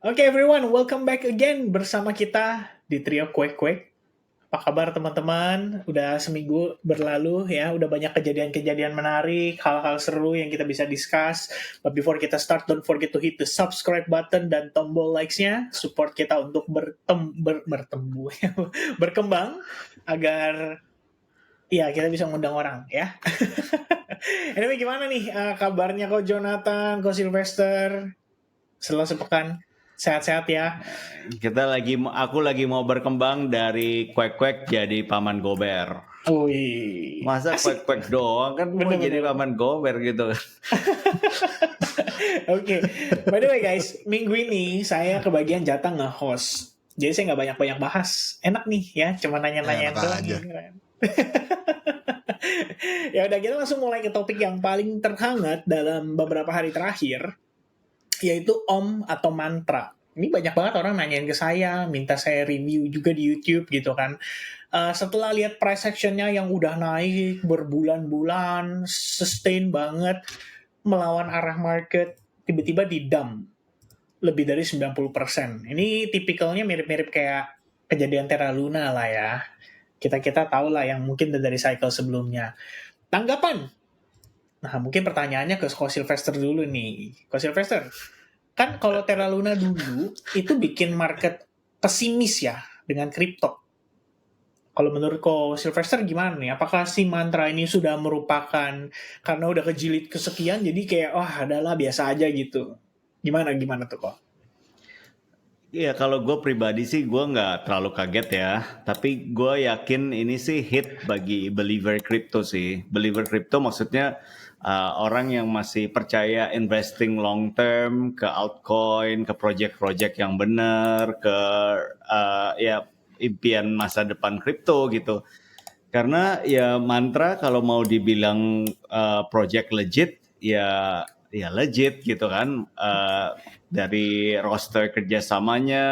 Oke everyone, welcome back again bersama kita di Trio Quake Quake. Apa kabar teman-teman? Udah seminggu berlalu ya, udah banyak kejadian-kejadian menarik, hal-hal seru yang kita bisa discuss. But before kita start, don't forget to hit the subscribe button dan tombol likes-nya. Support kita untuk berkembang agar ya kita bisa ngundang orang ya. Anyway, gimana nih kabarnya kok Jonathan, kok Sylvester? Setelah sepekan sehat-sehat ya. Aku lagi mau berkembang dari Quack jadi Paman Gober. Wih, Masa asik. Quack doang kan mau jadi Paman Gober gitu. Oke, by the way guys, minggu ini saya kebagian jatah nge-host. Jadi saya nggak banyak-banyak bahas. Enak nih ya, cuma nanya-nanya Enak doang. aja. Ya udah, kita langsung mulai ke topik yang paling terhangat dalam beberapa hari terakhir, yaitu Om atau mantra. Ini banyak banget orang nanyain ke saya, minta saya review juga di YouTube gitu kan. Setelah lihat price actionnya yang udah naik berbulan-bulan, sustain banget, melawan arah market, tiba-tiba di dump lebih dari 90%. Ini tipikalnya mirip-mirip kayak kejadian Terra Luna lah ya. Kita tahu lah yang mungkin dari cycle sebelumnya. Tanggapan? Nah, mungkin pertanyaannya ke Ko Sylvester dulu nih. Ko Sylvester, kan kalau Terra Luna dulu itu bikin market pesimis ya dengan kripto. Kalau menurut Ko Sylvester gimana nih? Apakah si mantra ini sudah merupakan karena udah kejilid kesekian jadi kayak adalah biasa aja gitu. Gimana tuh kok? Iya kalau gue pribadi sih gue nggak terlalu kaget ya. Tapi gue yakin ini sih hit bagi believer crypto sih. Believer crypto maksudnya orang yang masih percaya investing long term ke altcoin, ke project-project yang benar, ke ya impian masa depan kripto gitu. Karena ya mantra kalau mau dibilang project legit ya legit gitu kan. Dari roster kerjasamanya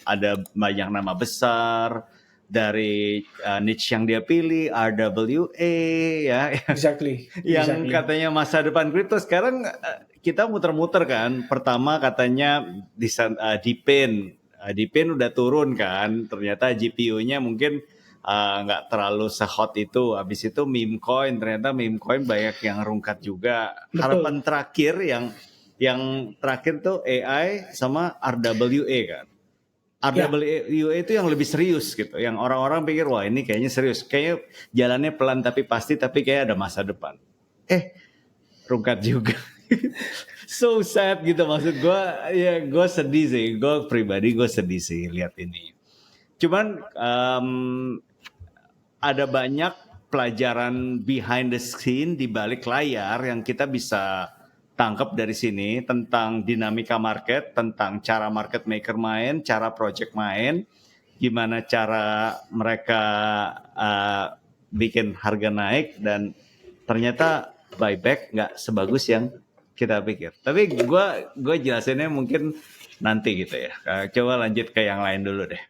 ada banyak nama besar, dari niche yang dia pilih RWA ya Exactly. yang katanya masa depan kripto. Sekarang kita muter-muter kan. Pertama katanya Dipin udah turun kan, ternyata GPU-nya mungkin nggak terlalu se-hot itu. Habis itu meme coin, ternyata meme coin banyak yang rungkat juga. Betul. Harapan terakhir yang terakhir tuh AI sama RWA kan. RWA itu yang lebih serius gitu. Yang orang-orang pikir wah ini kayaknya serius. Kayaknya jalannya pelan tapi pasti, tapi kayak ada masa depan. Rungkat juga. So sad gitu, maksud gue. Ya gue sedih sih. Gue pribadi gue sedih sih lihat ini. Cuman ada banyak pelajaran behind the scene di balik layar yang kita bisa tangkap dari sini tentang dinamika market, tentang cara market maker main, cara project main, gimana cara mereka bikin harga naik, dan ternyata buyback nggak sebagus yang kita pikir. Tapi gue jelasinnya mungkin nanti gitu ya. Coba lanjut ke yang lain dulu deh.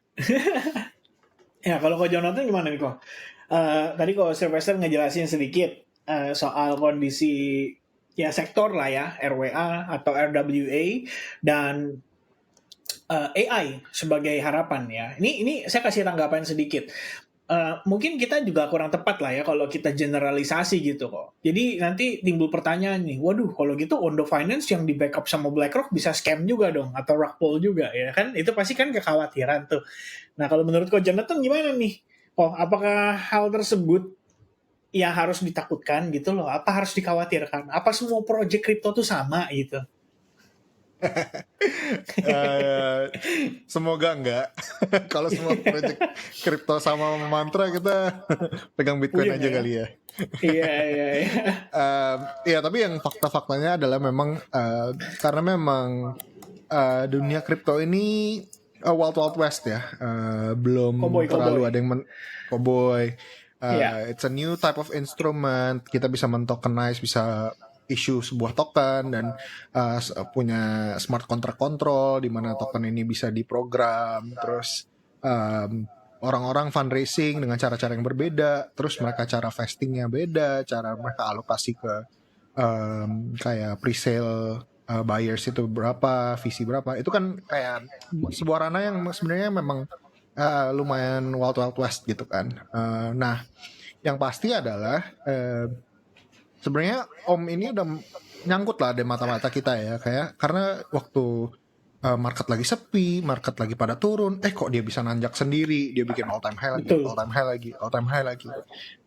Ya, kalau kok Jonathan gimana nih kok? Tadi kok Sylvester ngejelasin sedikit soal kondisi ya sektor lah ya, RWA atau RWA dan AI sebagai harapan ya. Ini saya kasih tanggapan sedikit. Mungkin kita juga kurang tepat lah ya kalau kita generalisasi gitu kok. Jadi nanti timbul pertanyaan nih, waduh kalau gitu Ondo Finance yang di backup sama BlackRock bisa scam juga dong atau rug pull juga ya kan? Itu pasti kan kekhawatiran tuh. Nah kalau menurut kok Jonathan gimana nih? Apakah hal tersebut yang harus ditakutkan gitu loh? Apa harus dikhawatirkan? Apa semua project crypto tuh sama gitu? Semoga enggak. Kalau semua project kripto sama mantra kita pegang Bitcoin aja kali ya. Iya. Ya tapi yang fakta-faktanya adalah memang karena memang dunia kripto ini wild west ya. Belum terlalu ada yang cowboy. It's a new type of instrument. Kita bisa mentokenize, bisa issue sebuah token dan punya smart contract control di mana token ini bisa diprogram. Terus orang-orang fundraising dengan cara-cara yang berbeda. Terus mereka cara vestingnya beda, cara mereka alokasi ke kayak presale buyers itu berapa, VC berapa, itu kan kayak sebuah ranah yang sebenarnya memang lumayan wild west gitu kan. Nah, yang pasti adalah sebenarnya Om ini udah nyangkut lah di mata-mata kita ya, kayak karena waktu market lagi sepi, market lagi pada turun, kok dia bisa nanjak sendiri, dia bikin all time high lagi, Betul. all time high lagi, all time high lagi.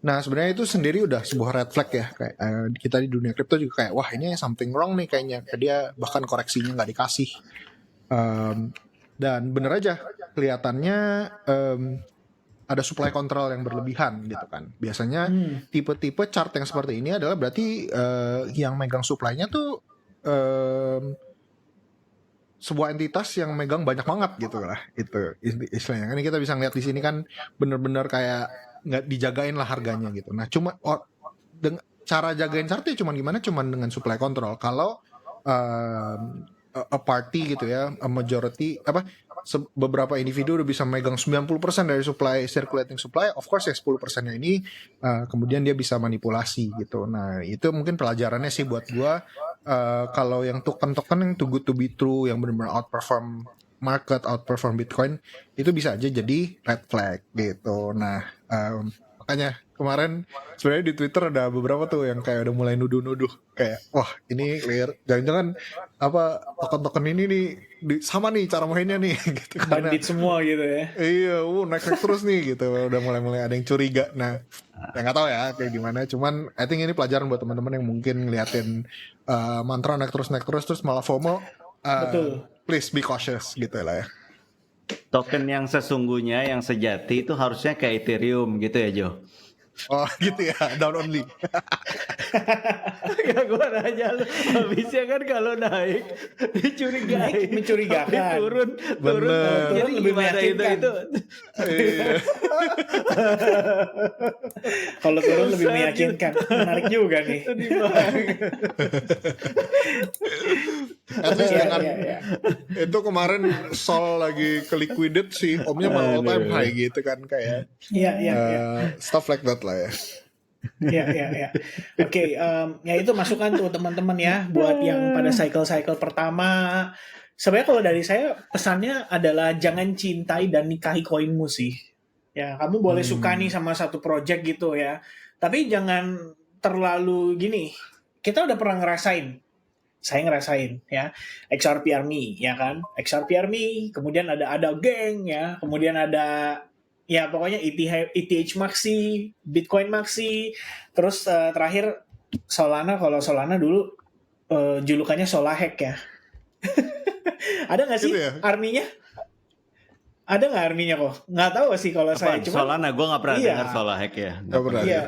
Nah sebenarnya itu sendiri udah sebuah red flag ya, kayak kita di dunia kripto juga kayak wah ini something wrong nih kayaknya, dia bahkan koreksinya nggak dikasih. Dan bener aja kelihatannya ada supply control yang berlebihan gitu kan. Biasanya tipe-tipe chart yang seperti ini adalah berarti yang megang supply-nya tuh sebuah entitas yang megang banyak banget gitu lah, itu istilahnya. Kan kita bisa ngeliat di sini kan bener-bener kayak nggak dijagain lah harganya gitu. Nah cuma cara jagain chartnya cuman gimana? Cuman dengan supply control. Kalau a party gitu ya, a majority beberapa individu udah bisa megang 90% dari supply, circulating supply, of course ya 10%-nya ini kemudian dia bisa manipulasi gitu. Nah itu mungkin pelajarannya sih buat gua. Kalau yang token-token yang too good to be true, yang benar-benar outperform market, outperform Bitcoin, itu bisa aja jadi red flag gitu. Nah makanya kemarin sebenarnya di Twitter ada beberapa tuh yang kayak udah mulai nuduh-nuduh kayak wah ini clear, jangan-jangan token-token ini nih sama nih cara mainnya nih gitu. Bandit semua gitu ya. Iya, naik terus nih gitu, udah mulai ada yang curiga. Nah ya nggak tahu ya kayak gimana, cuman I think ini pelajaran buat teman-teman yang mungkin ngeliatin mantra naik terus malah FOMO. Betul. Please be cautious gitu lah ya. Token yang sesungguhnya, yang sejati itu harusnya kayak Ethereum gitu ya Jo. Oh gitu ya, down only. Ya gue nanya lu, habisnya kan kalau naik dicurigai, mencurigakan. tapi turun. Jadi lebih gimana meyakinkan. itu? Kalau turun lebih meyakinkan. Menarik juga nih. At least Iya, dengan iya. itu kemarin Sol lagi ke liquidate sih, Omnya malah all time high gitu kan, kayak Iya. stuff like that lah ya. Iya. Oke, ya itu masukan tuh teman-teman ya buat yang pada cycle pertama. Sebenarnya kalau dari saya pesannya adalah jangan cintai dan nikahi koinmu sih. Ya, kamu boleh suka nih sama satu project gitu ya. Tapi jangan terlalu gini. Kita udah pernah ngerasain. Saya ngerasain ya. XRP Army ya kan. XRP Army, kemudian ada geng ya, kemudian ada ya pokoknya ETH Maxi, Bitcoin Maxi, terus terakhir Solana. Kalau Solana dulu julukannya Solahek ya. Ada nggak sih Gitu ya? arminya? Ada nggak arminya kok? Nggak tahu sih kalau saya. Cuma Solana, gue nggak pernah iya. dengar Solahek ya. Nggak pernah. Iya.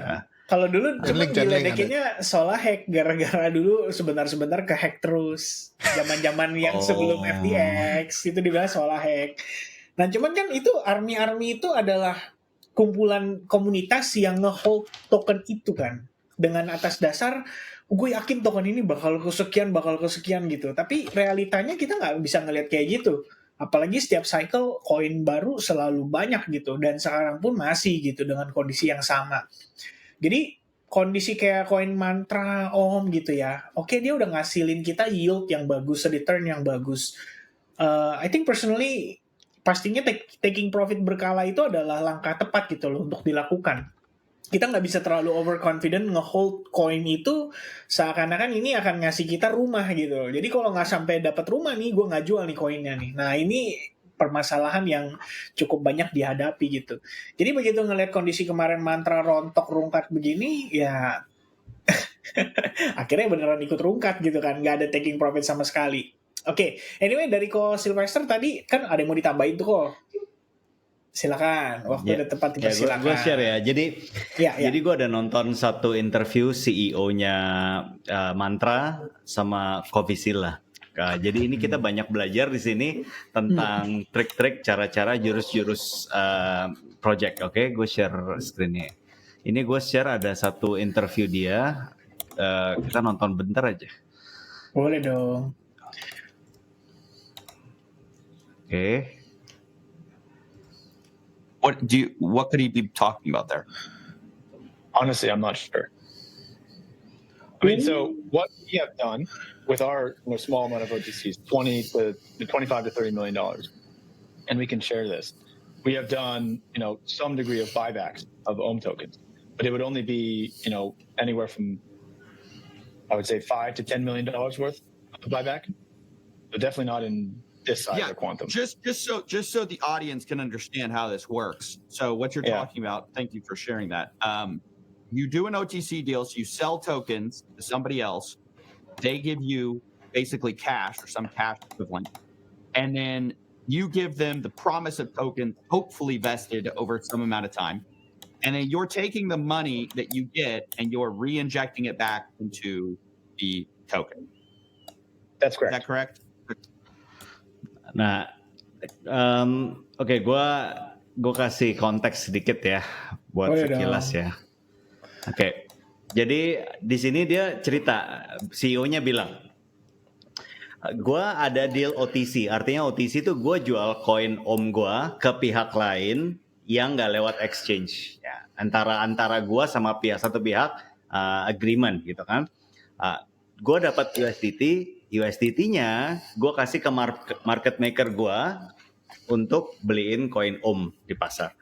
Kalau dulu cuma Channeling diledekinnya Solahek gara-gara dulu sebentar ke-hack terus. Zaman-zaman yang sebelum FTX itu dibilang Solahek. Nah cuman kan itu army itu adalah kumpulan komunitas yang nge-hold token itu kan. Dengan atas dasar gue yakin token ini bakal kesekian gitu. Tapi realitanya kita nggak bisa ngelihat kayak gitu. Apalagi setiap cycle koin baru selalu banyak gitu. Dan sekarang pun masih gitu dengan kondisi yang sama. Jadi kondisi kayak koin mantra Om gitu ya. Oke, dia udah ngasilin kita yield yang bagus, return yang bagus. I think personally pastinya taking profit berkala itu adalah langkah tepat gitu loh untuk dilakukan. Kita nggak bisa terlalu overconfident nge-hold koin itu seakan-akan ini akan ngasih kita rumah gitu. Jadi kalau nggak sampai dapat rumah nih, gue nggak jual nih koinnya nih. Nah ini permasalahan yang cukup banyak dihadapi gitu. Jadi begitu ngelihat kondisi kemarin mantra rontok rungkat begini, ya akhirnya beneran ikut rungkat gitu kan, nggak ada taking profit sama sekali. Oke, anyway dari Ko Sylvester tadi kan ada yang mau ditambahin tuh kok. Silakan, waktu udah tepat kita silakan. Gue share ya. Jadi gue ada nonton satu interview CEO-nya Mantra sama Coffee Silla. Jadi ini kita banyak belajar di sini tentang trik-trik, cara-cara, jurus-jurus project. Oke, gue share screen-nya. Ini gue share ada satu interview dia. Kita nonton bentar aja. Boleh dong. Oke. What could he be talking about there? Honestly, I'm not sure. I mean, so what we have done with our small amount of OTCs, 25 to $30 million, and we can share this. We have done, some degree of buybacks of Ohm tokens, but it would only be, anywhere from, I would say, $5 to $10 million worth of buyback, but definitely not in this size of quantum. Just so the audience can understand how this works. So what you're talking about, thank you for sharing that. You do an OTC deal, so you sell tokens to somebody else. They give you basically cash or some cash equivalent, and then you give them the promise of tokens, hopefully vested over some amount of time. And then you're taking the money that you get and you're re-injecting it back into the token. That's correct. Is that correct? Nah, oke, gue kasih konteks sedikit ya buat sekilas ya. Oke, jadi di sini dia cerita, CEO-nya bilang, gue ada deal OTC, artinya OTC itu gue jual koin Ohm gue ke pihak lain yang nggak lewat exchange, ya. Antara gue sama satu pihak agreement gitu kan. Gue dapat USDT-nya gue kasih ke market maker gue untuk beliin koin Ohm di pasar.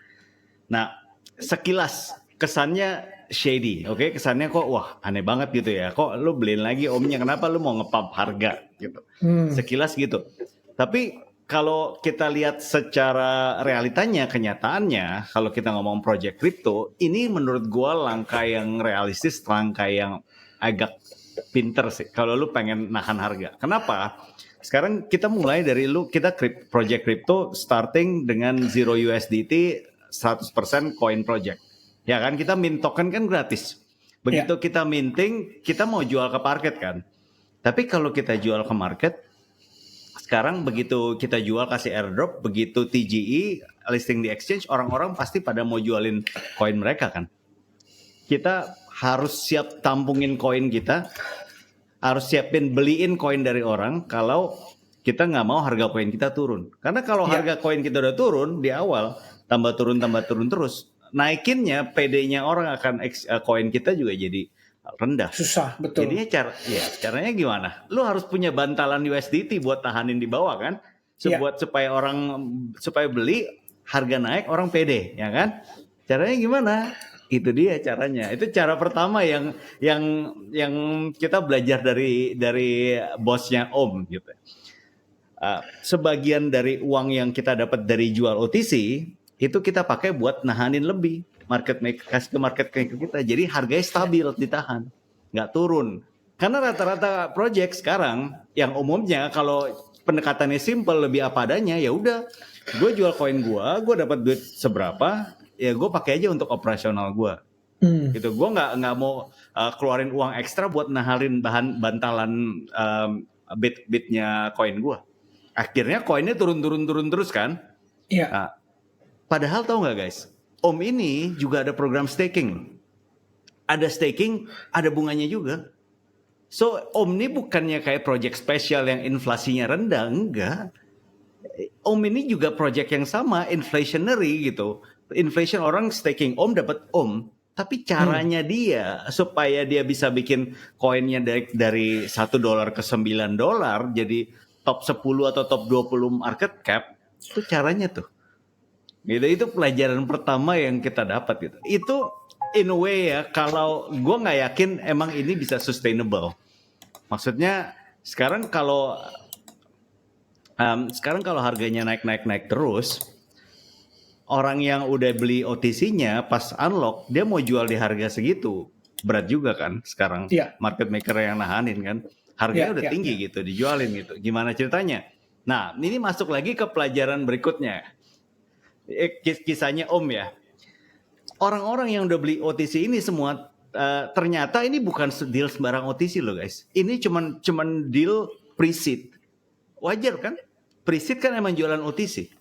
Nah, sekilas kesannya shady, oke? Kesannya kok wah aneh banget gitu ya. Kok lu beliin lagi Ohm-nya, kenapa lu mau nge-pump harga gitu. Sekilas gitu. Tapi kalau kita lihat secara realitanya, kenyataannya, kalau kita ngomong project crypto, ini menurut gua langkah yang realistis, langkah yang agak pinter sih kalau lu pengen nahan harga. Kenapa? Sekarang kita mulai dari kita project crypto starting dengan 0 USDT 100% coin project. Ya kan, kita mint token kan gratis. Begitu kita minting, kita mau jual ke market kan. Tapi kalau kita jual ke market, sekarang begitu kita jual kasih airdrop, begitu TGE listing di exchange, orang-orang pasti pada mau jualin koin mereka kan. Kita harus siap tampungin koin kita, harus siapin beliin koin dari orang kalau kita nggak mau harga koin kita turun. Karena kalau harga koin kita udah turun di awal, tambah turun terus, naikinnya PD-nya orang akan koin kita juga jadi rendah. Susah, betul. Jadinya caranya gimana? Lu harus punya bantalan USDT buat tahanin di bawah kan? Supaya beli, harga naik, orang pede, ya kan? Caranya gimana? Itu dia caranya. Itu cara pertama yang kita belajar dari bosnya Ohm gitu. Sebagian dari uang yang kita dapat dari jual OTC itu kita pakai buat nahanin lebih kasih ke market maker kita. Jadi harganya stabil, ditahan, nggak turun. Karena rata-rata project sekarang yang umumnya kalau pendekatannya simple, lebih apa adanya, ya udah, gue jual koin gue dapat duit seberapa, ya gue pakai aja untuk operasional gue. Gitu, gue nggak mau keluarin uang ekstra buat nahalin bahan bantalan bitnya koin gue. Akhirnya koinnya turun terus kan? Iya. Nah, padahal tahu nggak guys, Ohm ini juga ada program staking. Ada staking, ada bunganya juga. So Ohm ini bukannya kayak project spesial yang inflasinya rendah, enggak. Ohm ini juga project yang sama, inflationary gitu. Inflation, orang staking Ohm dapat Ohm. Tapi caranya dia supaya dia bisa bikin koinnya dari $1 ke $9 jadi top 10 atau top 20 market cap, itu caranya tuh. Gitu, itu pelajaran pertama yang kita dapat gitu. Itu in a way ya, kalau gue nggak yakin emang ini bisa sustainable. Maksudnya sekarang kalau harganya naik terus, orang yang udah beli OTC-nya pas unlock, dia mau jual di harga segitu, berat juga kan sekarang. Market maker yang nahanin kan, harganya udah tinggi gitu, dijualin gitu. Gimana ceritanya? Nah, ini masuk lagi ke pelajaran berikutnya. Kisahnya Ohm ya. Orang-orang yang udah beli OTC ini semua ternyata ini bukan deal sembarang OTC loh guys. Ini cuman deal pre-seed. Wajar kan? Pre-seed kan emang jualan OTC.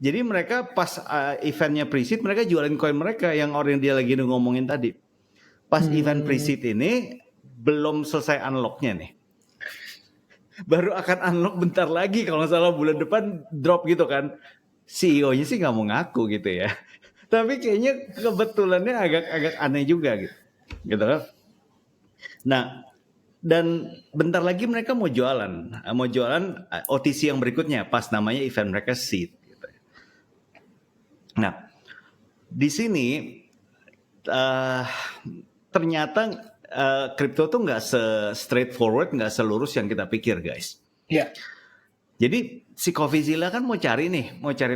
Jadi mereka pas eventnya pre-seed, mereka jualin koin mereka yang orang dia lagi ngomongin tadi. Pas event pre-seed ini belum selesai unlocknya nih. Baru akan unlock bentar lagi kalau nggak salah bulan depan drop gitu kan. CEO-nya sih nggak mau ngaku gitu ya. Tapi kayaknya kebetulannya agak aneh juga gitu kan. Nah, dan bentar lagi mereka mau jualan OTC yang berikutnya pas namanya event mereka Seed. Gitu. Nah, di sini ternyata kripto tuh nggak straightforward, nggak selurus yang kita pikir, guys. Iya. Jadi si CoffeeZilla kan mau cari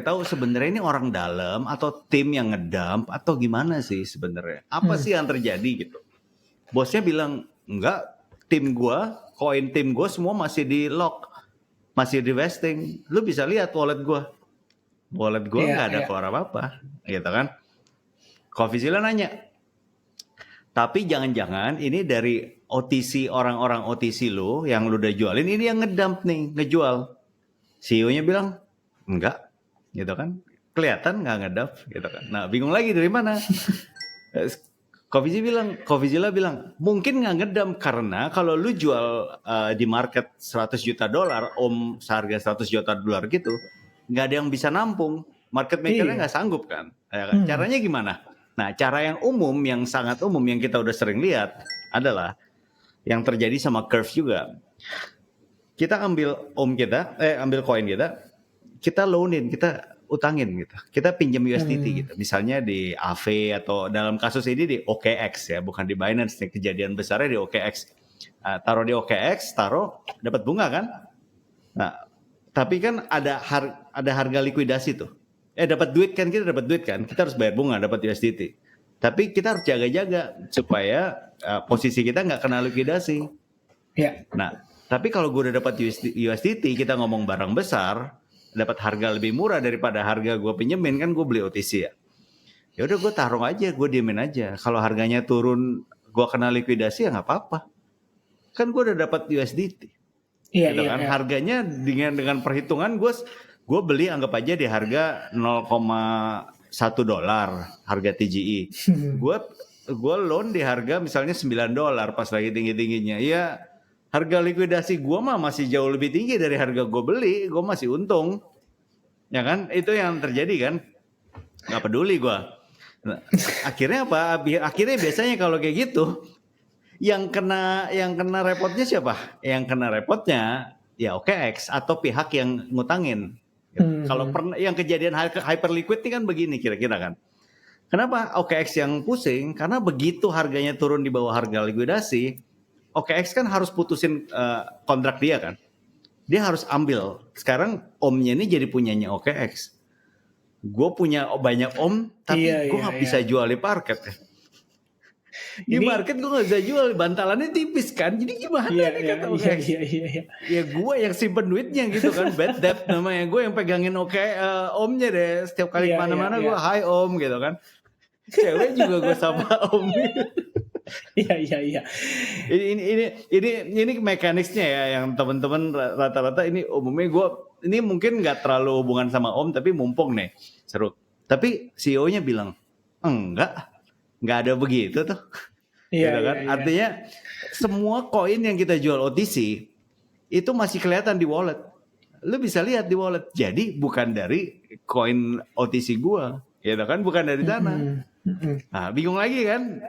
tahu sebenarnya ini orang dalam atau tim yang ngedump atau gimana sih sebenarnya? Apa sih yang terjadi gitu? Bosnya bilang enggak. Koin tim gue semua masih di lock, masih di vesting. Lu bisa lihat wallet gue nggak ada keluar apa-apa, gitu kan? CoffeeZilla nanya, tapi jangan-jangan ini dari OTC orang-orang OTC lu yang lu udah jualin ini yang ngedump nih, ngejual. CEO-nya bilang enggak, gitu kan? Kelihatan nggak ngedump, gitu kan? Nah bingung lagi dari mana? CoffeeZilla bilang mungkin nggak ngedump karena kalau lu jual di market $100 juta, seharga $100 juta gitu, nggak ada yang bisa nampung, market makernya nggak sanggup kan? Caranya gimana? Nah cara yang umum, yang sangat umum yang kita udah sering lihat adalah yang terjadi sama Curve juga. Kita ambil ambil koin kita loanin, kita utangin gitu. Kita pinjam USDT gitu. Misalnya di Aave atau dalam kasus ini di OKX ya, bukan di Binance nih, kejadian besarnya di OKX. Taruh di OKX, dapat bunga kan? Nah, tapi kan ada harga likuidasi tuh. Dapat duit kan, kita harus bayar bunga, dapat USDT. Tapi kita harus jaga-jaga supaya posisi kita nggak kena likuidasi. Ya. Nah, tapi kalau gue udah dapat USDT, kita ngomong barang besar, dapat harga lebih murah daripada harga gue pinjemin, kan gue beli OTC ya. Ya udah gue taruh aja, gue diemin aja. Kalau harganya turun, gue kena likuidasi ya nggak apa-apa. Kan gue udah dapat USDT. Iya, gitu kan. Harganya dengan perhitungan gue beli anggap aja di harga $0,1 harga TGE. Gue loan di harga misalnya $9 pas lagi tinggi-tingginya. Ya harga likuidasi gue mah masih jauh lebih tinggi dari harga gue beli, gue masih untung, ya kan? Itu yang terjadi kan? Nggak peduli gue. Nah, akhirnya apa? Akhirnya biasanya kalau kayak gitu, yang kena repotnya siapa? Yang kena repotnya ya OKX atau pihak yang ngutangin. Kalau yang kejadian hyperliquid ini kan begini kira-kira kan? Kenapa OKX yang pusing? Karena begitu harganya turun di bawah harga likuidasi, OKX kan harus putusin kontrak dia kan. Dia harus ambil. Sekarang omnya ini jadi punyanya OKX. Gue punya banyak om, tapi gue gak bisa jual di market. Di market gue gak bisa jual, bantalannya tipis kan. Jadi gimana nih kata OKX? Ya gue yang simpen duitnya gitu kan. Bad debt namanya. Gue yang pegangin omnya deh. Setiap kali kemana-mana gue hi om gitu kan. Cewek juga gue sama om. Iya. Ini mekanisnya ya yang teman-teman rata-rata ini umumnya ini mungkin nggak terlalu hubungan sama om tapi mumpung nih seru. Tapi CEO-nya bilang enggak ada begitu tuh. Gitu kan? Iya. Artinya semua koin yang kita jual OTC itu masih kelihatan di wallet. Lu bisa lihat di wallet. Jadi bukan dari koin OTC gua, gitu kan? Bukan dari sana. Nah, bingung lagi kan?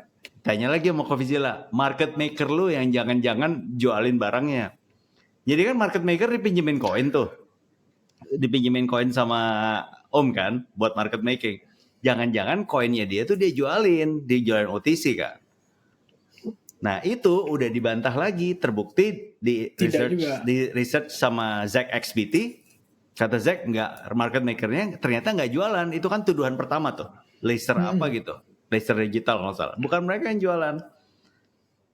Tanya lagi sama CoffeeZilla, market maker lu yang jangan-jangan jualin barangnya. Jadi kan market maker dipinjemin koin tuh. Dipinjemin koin sama om kan buat market making. Jangan-jangan koinnya dia jualin OTC kan. Nah itu udah dibantah lagi, terbukti di research sama Zach XBT. Kata Zach market makernya ternyata nggak jualan. Itu kan tuduhan pertama tuh. Laser apa gitu. Laser digital kalau salah. Bukan mereka yang jualan.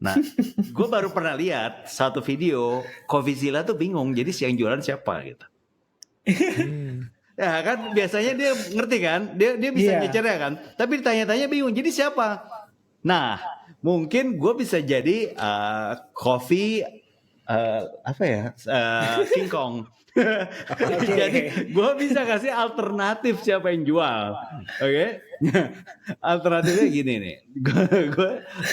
Nah, gue baru pernah lihat satu video CoffeeZilla tuh bingung. Jadi yang jualan siapa gitu. Ya kan biasanya dia ngerti kan. Dia bisa nyecernya kan. Tapi ditanya-tanya bingung. Jadi siapa? Nah, mungkin gue bisa jadi King Kong. Jadi gue bisa kasih alternatif siapa yang jual, oke? Alternatifnya gini nih,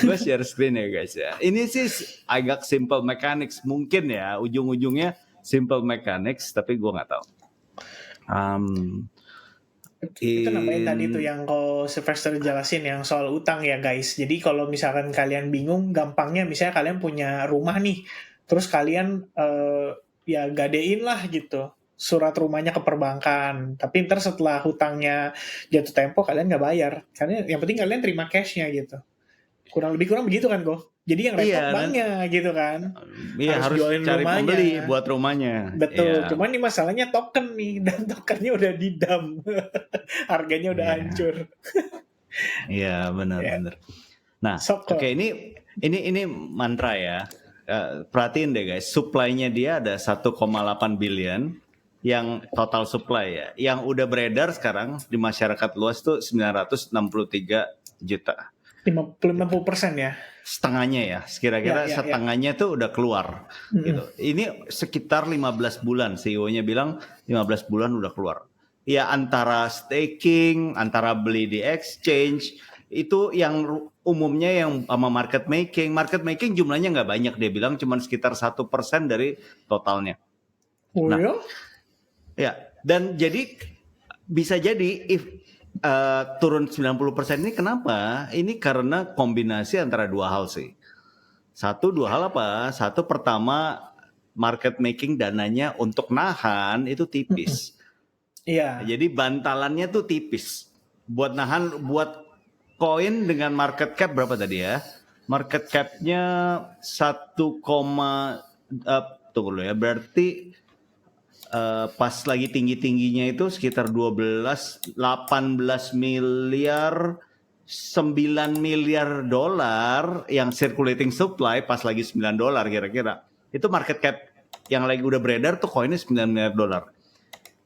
gue share screen ya guys ya. Ini sih agak simple mechanics mungkin ya, ujung-ujungnya simple mechanics, tapi gue nggak tahu. Itu nambahin tadi tuh yang kalau Sylvester jelasin yang soal utang ya guys. Jadi kalau misalkan kalian bingung, gampangnya misalnya kalian punya rumah nih, terus kalian ya gadein lah gitu surat rumahnya ke perbankan. Tapi ntar setelah hutangnya jatuh tempo kalian nggak bayar. Karena yang penting kalian terima cashnya gitu. Kurang begitu kan kok. Jadi yang repot Iya, banknya gitu kan. Iya, harus jualin cari rumahnya. pembeli buat rumahnya. Betul, Iya. cuman ini masalahnya token nih, dan tokennya udah didam. Harganya udah Iya. hancur. Iya, benar-benar. Nah, Soko. oke, ini mantra ya. Perhatiin deh guys, supply-nya dia ada 1,8 billion yang total supply ya. Yang udah beredar sekarang di masyarakat luas tuh 963 juta. 60% ya. Setengahnya ya, kira-kira Ya. setengahnya tuh udah keluar gitu. Ini sekitar 15 bulan, CEO-nya bilang 15 bulan udah keluar. Ya antara staking, antara beli di exchange, itu yang umumnya yang sama market making. Market making jumlahnya nggak banyak, dia bilang cuma sekitar 1% dari totalnya. Oh Nah. ya? Ya, dan jadi bisa jadi turun 90% ini kenapa? Ini karena kombinasi antara dua hal sih. Dua hal apa? Satu, pertama market making dananya untuk nahan itu tipis. Iya. Jadi bantalannya tuh tipis. Buat nahan, buat koin dengan market cap berapa tadi ya? Market capnya 1, tunggu dulu ya, berarti pas lagi tinggi-tingginya itu sekitar 18 miliar, 9 miliar dolar yang circulating supply pas lagi $9 kira-kira. Itu market cap yang lagi udah beredar tuh koinnya 9 miliar dolar.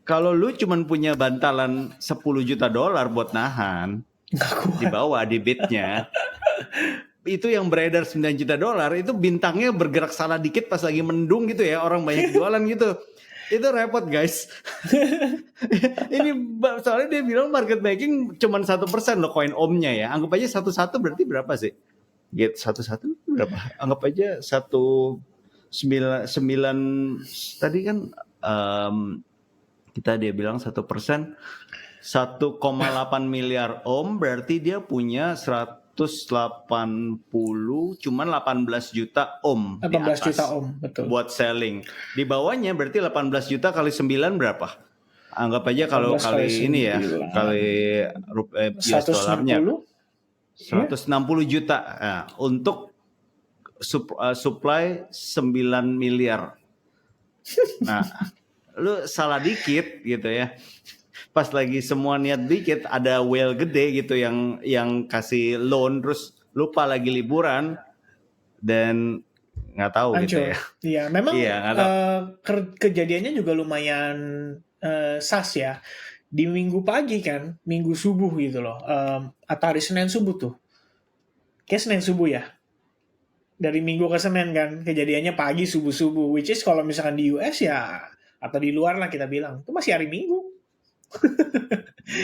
Kalau lu cuman punya bantalan 10 juta dolar buat nahan di bawah di bidnya, itu yang beredar 9 juta dolar itu bintangnya bergerak salah dikit pas lagi mendung gitu ya, orang banyak jualan gitu. Itu repot guys. Ini soalnya dia bilang market making cuma 1% loh koin omnya ya. Anggap aja 1 berarti berapa sih? Gitu 1 berapa? Anggap aja 9 tadi kan kita dia bilang 1%, 1,8 miliar ohm berarti dia punya 180, cuman 18 juta ohm 18 di atas juta ohm, betul. buat selling. Di bawahnya berarti 18 juta kali 9 berapa? Anggap aja kalau 18 kali kali ini ya, 9. kali US dollarnya 160 juta nah, untuk supply 9 miliar. Nah, lu salah dikit gitu ya. Pas lagi semua niat dikit ada whale gede gitu yang kasih loan terus lupa lagi liburan dan nggak tahu gitu ya. Iya, memang Iya, kejadiannya juga lumayan sas ya. Di minggu pagi kan, minggu subuh gitu loh. Atau hari Senin subuh tuh. Kayak Senin subuh ya. Dari minggu ke Senin kan, kejadiannya pagi subuh-subuh. Which is kalau misalkan di US ya, atau di luar lah kita bilang, itu masih hari Minggu.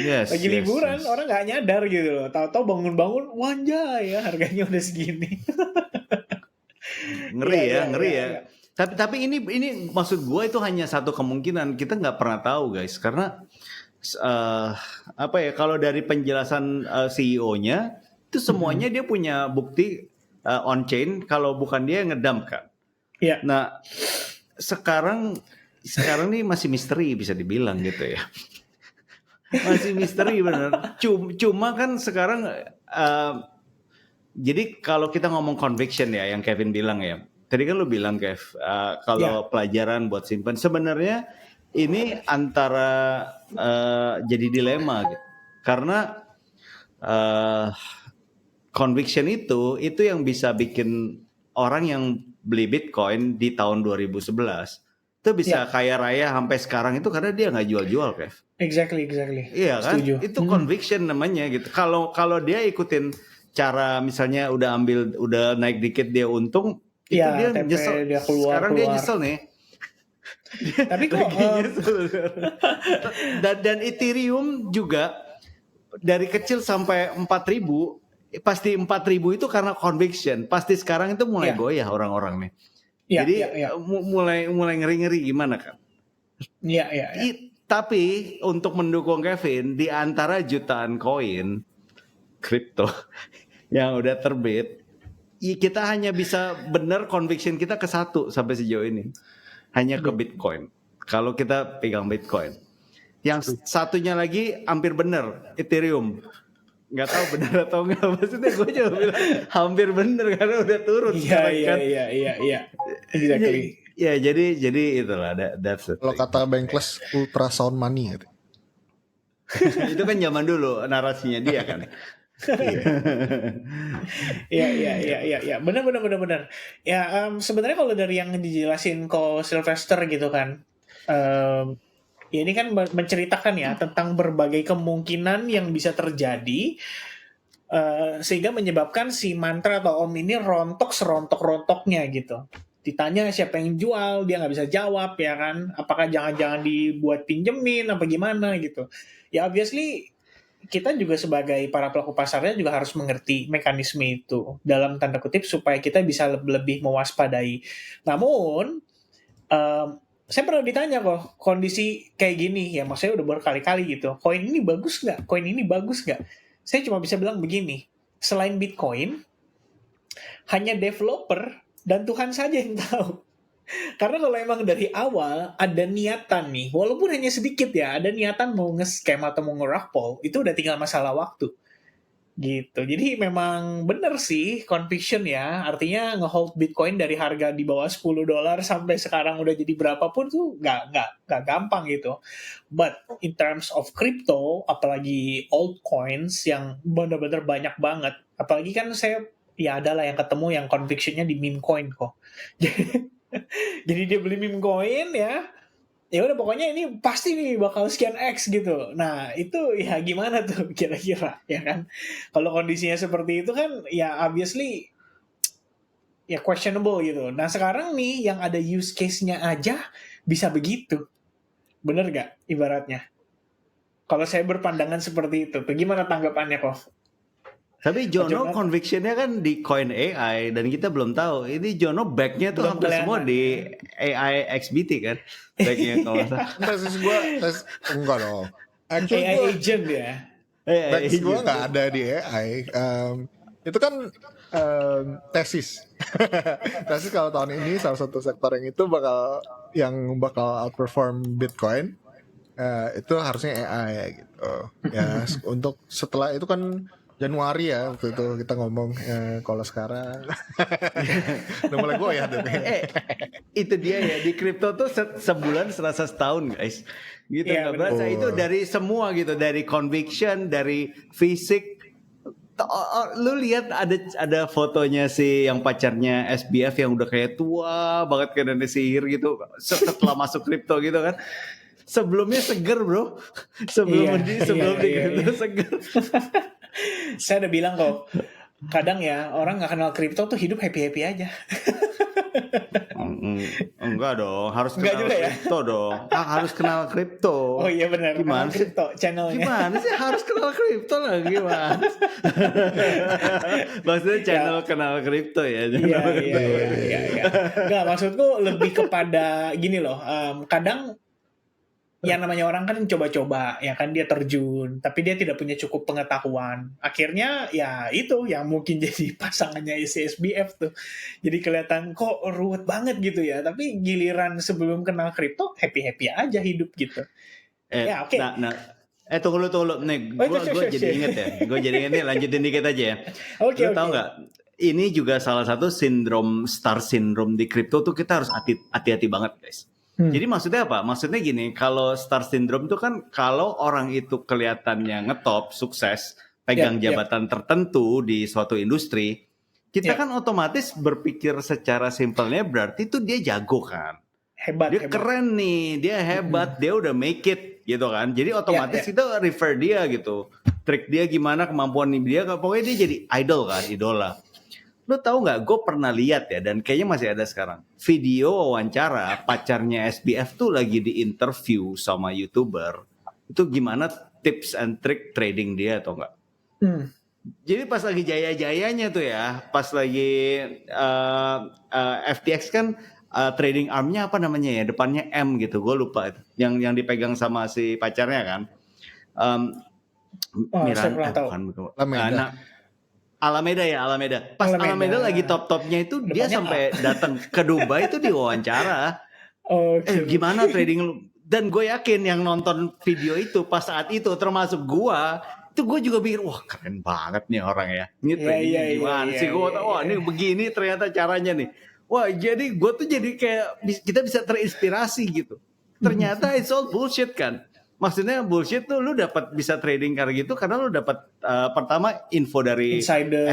Lagi liburan, orang nggak nyadar gitu loh. Tahu-tahu bangun-bangun, wanjay ya harganya udah segini. Ngeri ya. Tapi ini maksud gue itu hanya satu kemungkinan. Kita nggak pernah tahu guys, karena kalau dari penjelasan CEO-nya itu semuanya dia punya bukti on chain. Kalau bukan dia yang ngedump kan. Iya. Nah sekarang nih masih misteri bisa dibilang gitu ya. Masih misteri benar. Cuma kan sekarang jadi kalau kita ngomong conviction ya yang Kevin bilang ya. Tadi kan lu bilang Kev, kalau pelajaran buat simpan sebenarnya ini antara jadi dilema gitu. Karena conviction itu yang bisa bikin orang yang beli Bitcoin di tahun 2011 itu bisa kaya raya sampai sekarang itu karena dia nggak jual-jual, Kev. Exactly. Iya kan? Setuju. Itu conviction namanya gitu. Kalau dia ikutin cara misalnya udah naik dikit dia untung, itu dia nyesel. Dia keluar. Sekarang dia nyesel nih. Tapi kok dan Ethereum juga dari kecil sampai 4.000 pasti 4.000 itu karena conviction. Pasti sekarang itu mulai goyah orang-orang nih. Jadi mulai ngeri-ngeri gimana kan? Iya. Tapi untuk mendukung Kevin, di antara jutaan koin kripto yang udah terbit, kita hanya bisa benar conviction kita ke satu sampai sejauh ini, hanya ke Bitcoin. Kalau kita pegang Bitcoin, yang satunya lagi hampir benar, Ethereum. Nggak tahu benar atau enggak, maksudnya gue cuma bilang hampir benar karena udah turun. Iya. Exactly. Ya jadi itulah that's it. Kalau kata Bankless ultrasound money gitu. Itu kan zaman dulu narasinya dia kan. Iya. Benar. Ya sebenarnya kalau dari yang dijelasin Ko Sylvester gitu kan, ya ini kan menceritakan ya tentang berbagai kemungkinan yang bisa terjadi, sehingga menyebabkan si mantra atau om ini rontok serontok-rontoknya gitu. Ditanya siapa yang jual, dia nggak bisa jawab ya kan. Apakah jangan-jangan dibuat pinjemin apa gimana gitu. Ya obviously kita juga sebagai para pelaku pasarnya juga harus mengerti mekanisme itu dalam tanda kutip supaya kita bisa lebih mewaspadai. Namun saya pernah ditanya kok kondisi kayak gini ya, maksudnya udah berkali-kali gitu. Koin ini bagus nggak? Koin ini bagus nggak? Saya cuma bisa bilang begini. Selain Bitcoin, hanya developer dan Tuhan saja yang tahu. Karena kalau emang dari awal ada niatan nih, walaupun hanya sedikit ya, ada niatan mau nge-scam atau mau nge-rug-pull, itu udah tinggal masalah waktu. Gitu. Jadi memang bener sih conviction ya, artinya nge-hold Bitcoin dari harga di bawah $10 sampai sekarang udah jadi berapapun tuh nggak gampang gitu. But in terms of crypto, apalagi altcoins yang bener-bener banyak banget, apalagi kan saya ya adalah yang ketemu yang convictionnya di meme coin kok. Jadi dia beli meme coin ya udah pokoknya ini pasti nih bakal sekian X gitu. Nah itu ya gimana tuh kira-kira ya kan? Kalau kondisinya seperti itu kan ya obviously ya questionable gitu. Nah sekarang nih yang ada use case-nya aja bisa begitu. Bener gak ibaratnya? Kalau saya berpandangan seperti itu tuh gimana tanggapannya kok? Tapi Jono conviction-nya kan di coin AI dan kita belum tahu. Ini Jono back-nya tuh hampir semua di AI XBT kan. Back-nya kalau tesis gue enggak dong. Actually AI agent ya. Tesis gue nggak ada di AI. Itu kan tesis. Tesis kalau tahun ini salah satu sektor yang bakal outperform Bitcoin itu harusnya AI gitu. Ya untuk setelah itu kan Januari ya waktu itu kita ngomong kalau sekarang udah mulai goyah tuh. Itu dia ya di kripto tuh sebulan serasa setahun guys. Gitu nggak berasa itu dari semua gitu, dari conviction, dari fisik. Lu lihat ada fotonya si yang pacarnya SBF yang udah kayak tua banget kayak nenek sihir gitu setelah masuk kripto gitu kan. Sebelumnya seger bro. Sebelum di kripto seger. Saya udah bilang kok, kadang ya orang nggak kenal kripto tuh hidup happy aja. Enggak dong, harus kenal kripto dong. Harus kenal kripto. Oh iya benar. Gimana sih kripto channelnya? Gimana sih harus kenal kripto lah gimana? Maksudnya channel kenal kripto ya. Iya. Enggak, maksudku lebih kepada gini loh. Kadang yang namanya orang kan coba-coba ya kan, dia terjun tapi dia tidak punya cukup pengetahuan, akhirnya ya itu yang mungkin jadi pasangannya SBF tuh, jadi kelihatan kok ruwet banget gitu ya, tapi giliran sebelum kenal kripto happy aja hidup gitu. Ya oke. Tunggu nih, gue jadi inget ya, lanjutin dikit aja ya. Oke. Tahu nggak, ini juga salah satu star syndrome di kripto tuh, kita harus hati-hati banget guys. Jadi maksudnya apa? Maksudnya gini, kalau star syndrome itu kan kalau orang itu kelihatannya ngetop, sukses, pegang jabatan tertentu di suatu industri, kita kan otomatis berpikir secara simpelnya berarti itu dia jago kan. Dia keren nih, dia hebat, dia udah make it gitu kan. Jadi otomatis itu refer dia gitu. Trik dia gimana, kemampuan dia, pokoknya dia jadi idol kan, idola. Lo tahu nggak? Gue pernah lihat ya, dan kayaknya masih ada sekarang, video wawancara pacarnya SBF tuh lagi di interview sama YouTuber. Itu gimana tips and trick trading dia atau enggak? Jadi pas lagi jaya-jayanya tuh ya, pas lagi FTX kan trading armnya apa namanya ya, depannya M gitu, gue lupa itu, yang dipegang sama si pacarnya kan. Saya kurang tahu. Alameda. Pas Alameda lagi top-topnya itu depannya dia sampai datang ke Dubai itu diwawancara. Gimana trading lu? Dan gue yakin yang nonton video itu pas saat itu termasuk gue juga pikir wah keren banget nih orang ya. Ini tradingnya gimana sih? Gue tahu wah ini begini ternyata caranya nih. Wah jadi gue tuh jadi kayak kita bisa terinspirasi gitu. Ternyata it's all bullshit kan. Maksudnya bullshit tuh lu dapat bisa trading kayak gitu karena lu dapat pertama info dari insider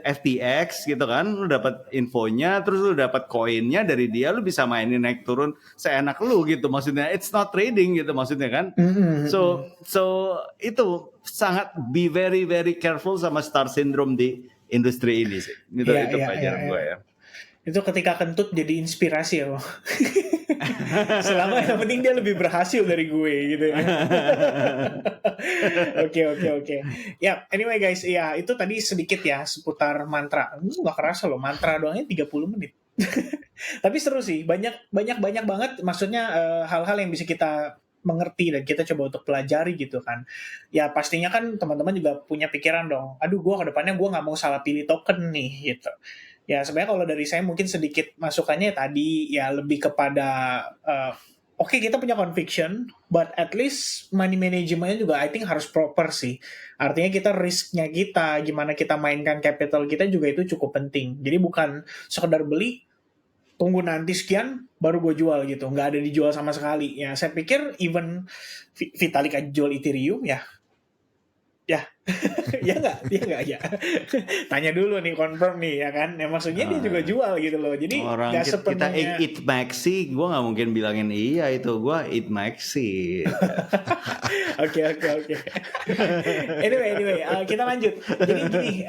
FTX gitu kan, lu dapat infonya, terus lu dapat koinnya dari dia, lu bisa mainin naik turun seenak lu gitu. Maksudnya it's not trading gitu maksudnya kan. So itu sangat be very very careful sama star syndrome di industri ini sih. Itu pelajaran gue ya. Itu ketika kentut jadi inspirasi ya. Selama yang penting dia lebih berhasil dari gue gitu ya. Oke. Ya, anyway guys, ya itu tadi sedikit ya seputar mantra. Gak kerasa loh, mantra doangnya 30 menit. Tapi seru sih, banyak banget maksudnya hal-hal yang bisa kita mengerti dan kita coba untuk pelajari gitu kan. Ya pastinya kan teman-teman juga punya pikiran dong. Aduh, gue ke depannya gue gak mau salah pilih token nih gitu. Ya sebenarnya kalau dari saya mungkin sedikit masukannya tadi ya lebih kepada oke, kita punya conviction, but at least money managementnya juga I think harus proper sih. Artinya kita risknya kita, gimana kita mainkan capital kita juga itu cukup penting. Jadi bukan sekedar beli, tunggu nanti sekian baru gue jual gitu, nggak ada dijual sama sekali. Ya saya pikir even Vitalik aja jual Ethereum ya. Ya nggak ya. Tanya dulu nih, confirm nih ya kan. Ya maksudnya dia juga jual gitu loh. Jadi orang kita eat maxi, gue nggak mungkin bilangin iya itu gue eat maxi. Oke. Anyway, kita lanjut. Jadi gini,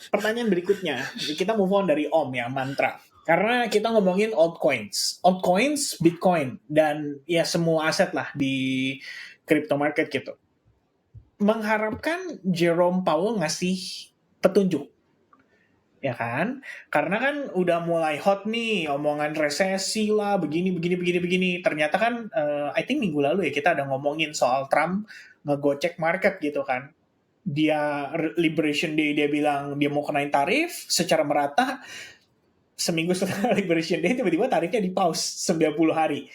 pertanyaan berikutnya kita move on dari Om ya, mantra. Karena kita ngomongin altcoins, Bitcoin dan ya semua aset lah di crypto market gitu. Mengharapkan Jerome Powell ngasih petunjuk, ya kan? Karena kan udah mulai hot nih, omongan resesi lah, begini. Ternyata kan, I think minggu lalu ya kita ada ngomongin soal Trump ngegocek market gitu kan. Dia Liberation Day dia bilang dia mau kenain tarif secara merata. Seminggu setelah Liberation Day tiba-tiba tarifnya di pause 90 hari.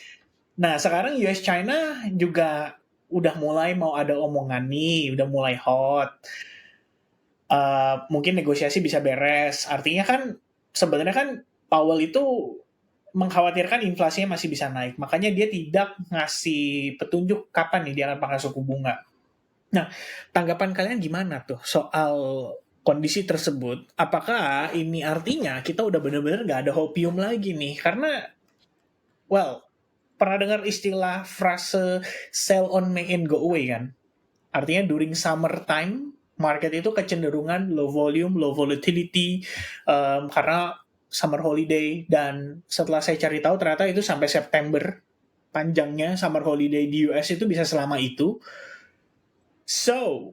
Nah sekarang US China juga udah mulai mau ada omongan nih, udah mulai hot. Mungkin negosiasi bisa beres. Artinya kan sebenarnya kan Powell itu mengkhawatirkan inflasinya masih bisa naik. Makanya dia tidak ngasih petunjuk kapan nih dia akan pangkas suku bunga. Nah, tanggapan kalian gimana tuh soal kondisi tersebut? Apakah ini artinya kita udah benar-benar nggak ada hopium lagi nih? Karena, pernah dengar istilah frase sell on May and go away kan? Artinya during summer time, market itu kecenderungan low volume, low volatility, karena summer holiday. Dan setelah saya cari tahu ternyata itu sampai September panjangnya summer holiday di US itu bisa selama itu. So,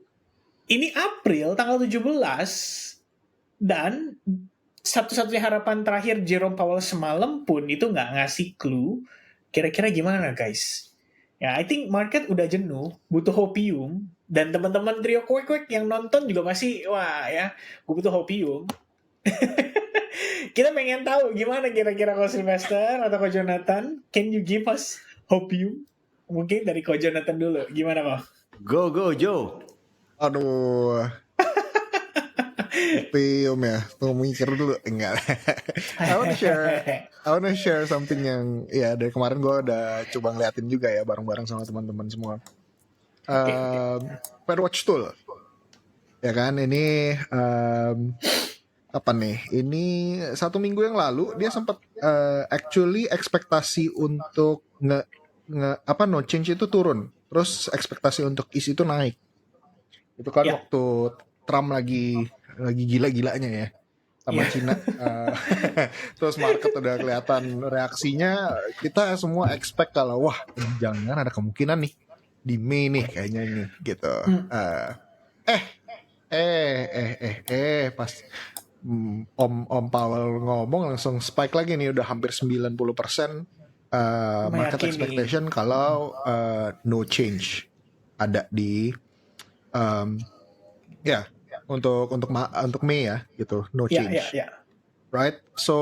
ini April tanggal 17 dan satu-satunya harapan terakhir Jerome Powell semalam pun itu nggak ngasih clue. Kira-kira gimana guys? Ya, I think market udah jenuh, butuh hopium. Dan teman-teman trio kuek-kuek yang nonton juga masih, wah ya, gue butuh hopium. Kita pengen tahu gimana kira-kira Ko Sylvester atau Ko Jonathan. Can you give us hopium? Mungkin dari Ko Jonathan dulu. Gimana Ko? Go Joe. Aduh. Hopium ya, tunggu mikir dulu. Enggak. I wanna share something yang ya dari kemarin gue udah coba ngeliatin juga ya bareng-bareng sama teman-teman semua. Pairwatch Tool. Ya kan ini apa nih? Ini 1 minggu yang lalu dia sempat actually ekspektasi untuk no change itu turun. Terus ekspektasi untuk ease itu naik. Itu kan waktu Trump lagi gila-gilanya ya sama Cina. Terus market udah kelihatan reaksinya. Kita semua expect kalau wah jangan ada kemungkinan nih di Mei nih kayaknya ini gitu. Pas Om Powell ngomong langsung spike lagi nih, udah hampir 90% market Meyakini. expectation kalau no change ada di untuk Mei ya gitu, no change. Right. So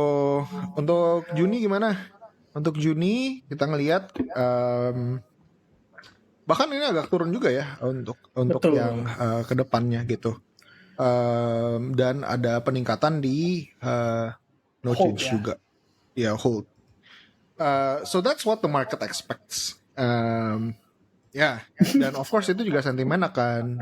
untuk Juni gimana? Untuk Juni kita ngelihat bahkan ini agak turun juga ya untuk Betul. yang kedepannya gitu. Dan ada peningkatan di no Hold, change ya. juga. Ya, hold. So that's what the market expects. Dan of course itu juga sentimen akan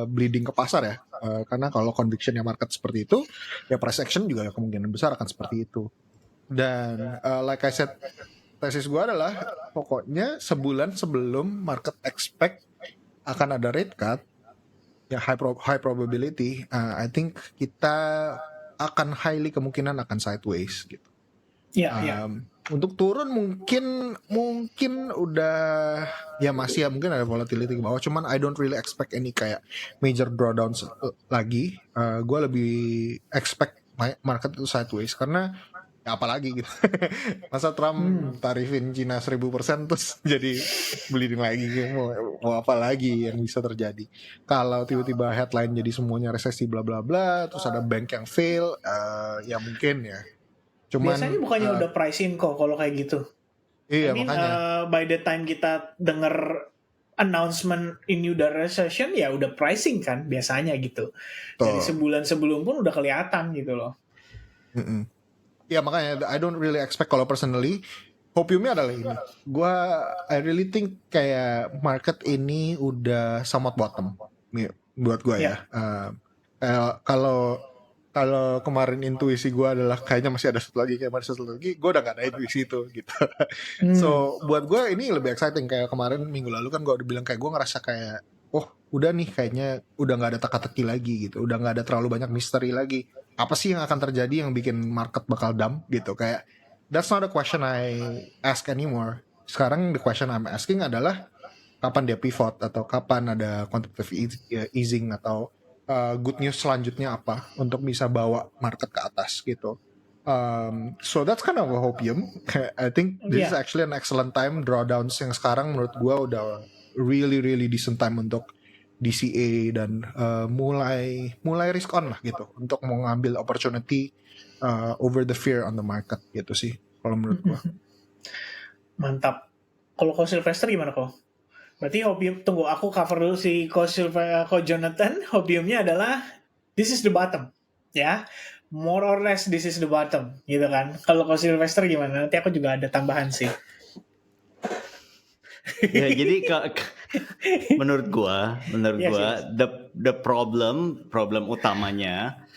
bleeding ke pasar ya. Karena kalau convictionnya market seperti itu, ya price action juga kemungkinan besar akan seperti itu. Dan like I said, tesis gue adalah pokoknya sebulan sebelum market expect akan ada rate cut, ya high probability, I think kita akan highly kemungkinan akan sideways gitu. Untuk turun mungkin udah ya masih ya mungkin ada volatility ke bawah, cuman I don't really expect any kayak major drawdowns lagi. Gue lebih expect market itu sideways karena ya apalagi gitu. Masa Trump tarifin Cina 1000% terus jadi bleeding lagi, mau apa lagi yang bisa terjadi kalau tiba-tiba headline jadi semuanya resesi bla bla bla, terus ada bank yang fail, ya mungkin ya. Cuman biasanya bukannya udah pricing kok kalau kayak gitu. Iya, makanya by the time kita denger announcement ini udah recession, ya udah pricing kan biasanya gitu. Dari sebulan sebelum pun udah kelihatan gitu loh. Ya makanya I don't really expect, kalau personally hopiumnya adalah ini. I really think kayak market ini udah somewhat bottom buat gue ya. Kalau kemarin intuisi gue adalah kayaknya masih ada satu lagi, gue udah gak ada intuisi itu gitu. So buat gue ini lebih exciting. Kayak kemarin minggu lalu kan gue udah bilang kayak gue ngerasa kayak udah nih kayaknya udah gak ada teka-teki lagi gitu, udah gak ada terlalu banyak misteri lagi. Apa sih yang akan terjadi yang bikin market bakal dump gitu. Kayak that's not a question I ask anymore. Sekarang the question I'm asking adalah kapan dia pivot, atau kapan ada quantitative easing, atau good news selanjutnya apa untuk bisa bawa market ke atas gitu. So that's kind of a hopium. I think this is actually an excellent time. Drawdowns yang sekarang menurut gue udah really really decent time untuk DCA dan mulai risk on lah gitu, untuk mau ngambil opportunity over the fear on the market gitu sih kalau menurut gue. Mantap. Kalau Sylvester gimana kok? Berarti hobium, tunggu aku cover dulu si Ko Jonathan. Hobiumnya adalah this is the bottom, ya, more or less this is the bottom, gitu kan. Kalau Ko Sylvester gimana? Nanti aku juga ada tambahan sih. Ya jadi menurut gua the problem utamanya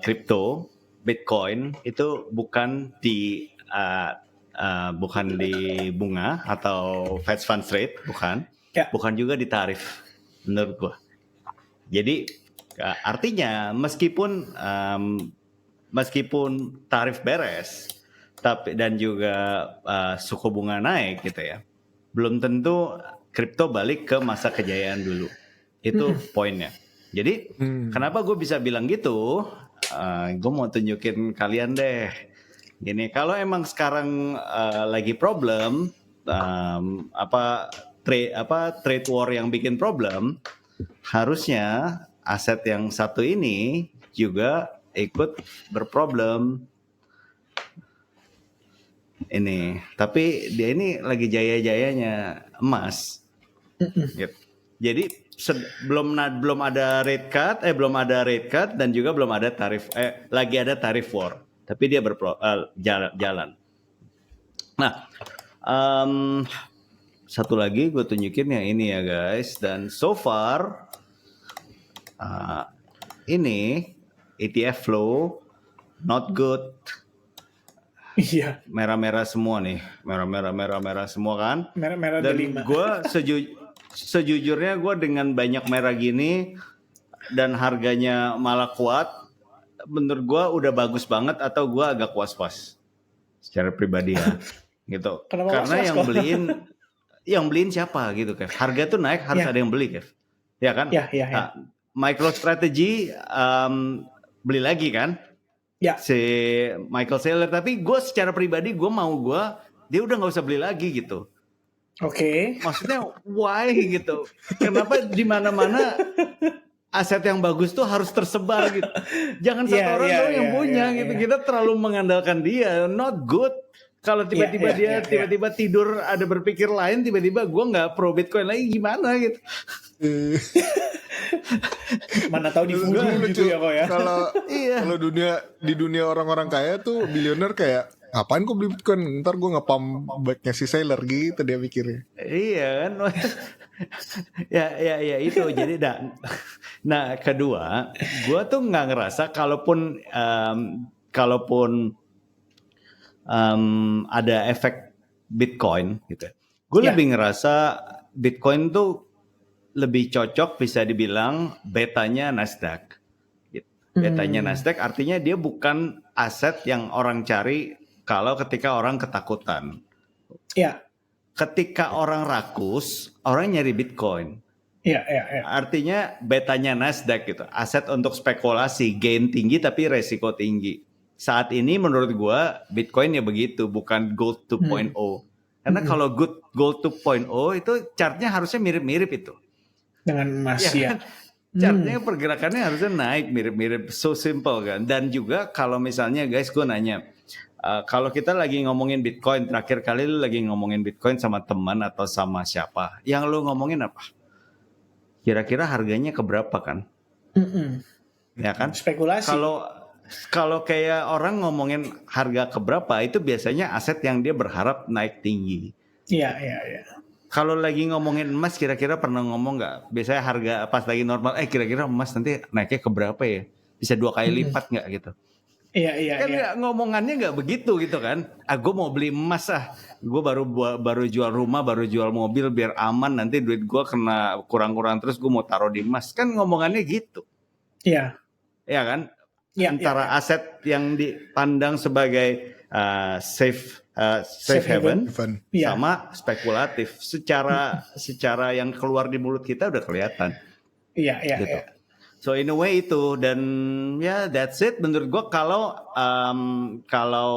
crypto Bitcoin itu bukan di bunga atau Fed Funds Rate, bukan juga di tarif menurut gua. Jadi artinya meskipun tarif beres dan juga suku bunga naik gitu ya, belum tentu kripto balik ke masa kejayaan dulu. Itu poinnya. Jadi kenapa gue bisa bilang gitu? Gue mau tunjukin kalian deh. Gini, kalau emang sekarang lagi problem, trade war yang bikin problem, harusnya aset yang satu ini juga ikut berproblem. Ini, tapi dia ini lagi jaya-jayanya emas. Gitu. Jadi belum ada rate cut dan juga belum ada lagi ada tarif war. Tapi dia jalan. Nah, satu lagi gue tunjukin yang ini ya guys. Dan so far ini ETF flow not good. Iya. Merah-merah semua nih, merah semua kan. Merah dan delima. Gue sejujurnya gue dengan banyak merah gini dan harganya malah kuat, menurut gue udah bagus banget, atau gue agak was-was secara pribadi ya, gitu. Karena yang beliin siapa gitu, Kev? Harga tuh naik harus ada yang beli, Kev. Ya kan? Ya. Nah, MicroStrategy beli lagi kan? Ya. si Michael Saylor. Tapi gue secara pribadi dia udah nggak usah beli lagi gitu. Oke. Maksudnya why gitu? Kenapa di mana-mana aset yang bagus tuh harus tersebar gitu? Jangan satu orang doang yang punya gitu. Kita terlalu mengandalkan dia, not good. Kalau tiba-tiba tiba-tiba tidur ada berpikir lain, tiba-tiba gue nggak pro Bitcoin lagi gimana gitu. Mana tahu di voodoo gitu ya kok ya. Kalau di dunia orang-orang kaya tuh bilioner kayak ngapain gue beli Bitcoin, ntar gue nge-pump backnya si Saylor gitu dia mikirnya. Iya kan. ya itu jadi nah kedua gue tuh nggak ngerasa kalaupun ada efek Bitcoin gitu, gue lebih ngerasa Bitcoin tuh lebih cocok bisa dibilang betanya Nasdaq. Betanya Nasdaq artinya dia bukan aset yang orang cari kalau ketika orang ketakutan. Iya. Ketika orang rakus, orang nyari Bitcoin. Iya. Artinya betanya Nasdaq gitu. Aset untuk spekulasi, gain tinggi tapi resiko tinggi. Saat ini menurut gua Bitcoin ya begitu, bukan Gold 2.0. Karena kalau Gold 2.0 itu chartnya harusnya mirip-mirip itu. Dengan emas ya. Kan? Chartnya pergerakannya harusnya naik mirip-mirip, so simple kan. Dan juga kalau misalnya guys gue nanya, kalau kita lagi ngomongin Bitcoin, terakhir kali lu lagi ngomongin Bitcoin sama teman atau sama siapa, yang lu ngomongin apa? Kira-kira harganya keberapa kan? Ya kan? Spekulasi. Kalau kayak orang ngomongin harga keberapa, itu biasanya aset yang dia berharap naik tinggi. Iya. Kalau lagi ngomongin emas, kira-kira pernah ngomong nggak? Biasanya harga pas lagi normal, kira-kira emas nanti naiknya keberapa ya? Bisa 2 kali lipat nggak gitu? Iya. Kan ngomongannya nggak begitu gitu kan? Gue mau beli emas gue baru jual rumah, baru jual mobil biar aman. Nanti duit gue kena kurang-kurang terus gue mau taruh di emas. Kan ngomongannya gitu. Iya. Iya kan? Ya, Antara aset yang dipandang sebagai safe haven sama spekulatif. Secara yang keluar di mulut kita udah kelihatan. Iya. Gitu. So in a way itu, dan that's it menurut gue. Kalau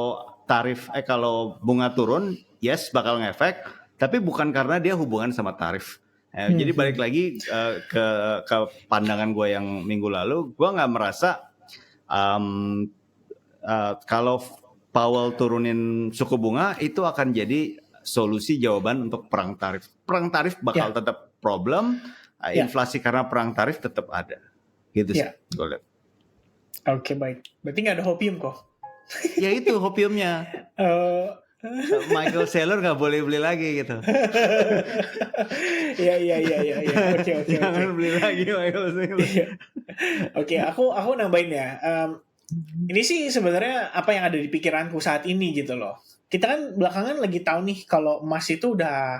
tarif kalau bunga turun, yes bakal ngefek, tapi bukan karena dia hubungan sama tarif. Jadi balik lagi ke pandangan gue yang minggu lalu, gue nggak merasa kalau Powell turunin suku bunga itu akan jadi solusi jawaban untuk perang tarif. Perang tarif bakal tetap problem, inflasi karena perang tarif tetap ada. Gitu sih, gue lihat. Oke, baik. Berarti nggak ada hopium kok? Ya itu hopiumnya. Michael Saylor nggak boleh beli lagi gitu. Iya. Oke. Jangan beli lagi Michael Saylor. Oke, aku nambahin ya. Ini sih sebenarnya apa yang ada di pikiranku saat ini gitu loh. Kita kan belakangan lagi tahu nih kalau emas itu udah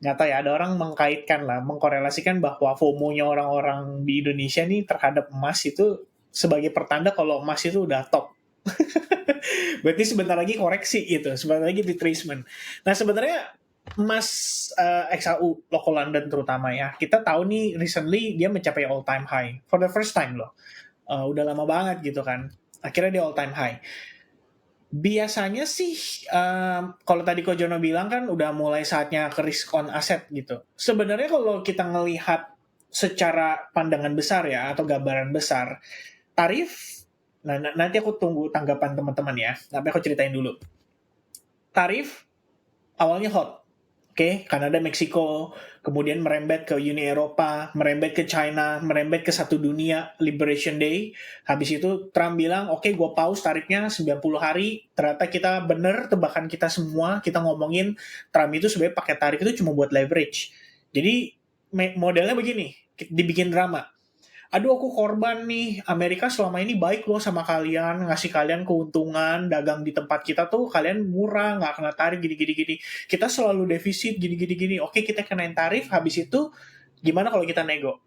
nggak tahu ya, ada orang mengkorelasikan bahwa FOMO-nya orang-orang di Indonesia nih terhadap emas itu sebagai pertanda kalau emas itu udah top. Berarti sebentar lagi koreksi gitu, sebentar lagi retracement. Nah sebenarnya emas XAU local London terutama ya, kita tahu nih recently dia mencapai all time high for the first time loh. Udah lama banget gitu kan, akhirnya dia all time high. Biasanya sih kalau tadi Ko Jono bilang kan udah mulai saatnya ke risk on asset gitu. Sebenarnya kalau kita ngelihat secara pandangan besar ya atau gambaran besar tarif, nanti aku tunggu tanggapan teman-teman ya. Tapi aku ceritain dulu. Tarif awalnya hot. Oke, Kanada, Meksiko, kemudian merembet ke Uni Eropa, merembet ke China, merembet ke satu dunia, Liberation Day. Habis itu Trump bilang, oke, gue pause tarifnya 90 hari. Ternyata kita bener, tebakan kita semua, kita ngomongin Trump itu sebenarnya pakai tarif itu cuma buat leverage. Jadi modelnya begini, dibikin drama. Aduh aku korban nih, Amerika selama ini baik loh sama kalian, ngasih kalian keuntungan, dagang di tempat kita tuh kalian murah, nggak kena tarif gini. Kita selalu defisit gini. Oke kita kenain tarif, habis itu gimana kalau kita nego?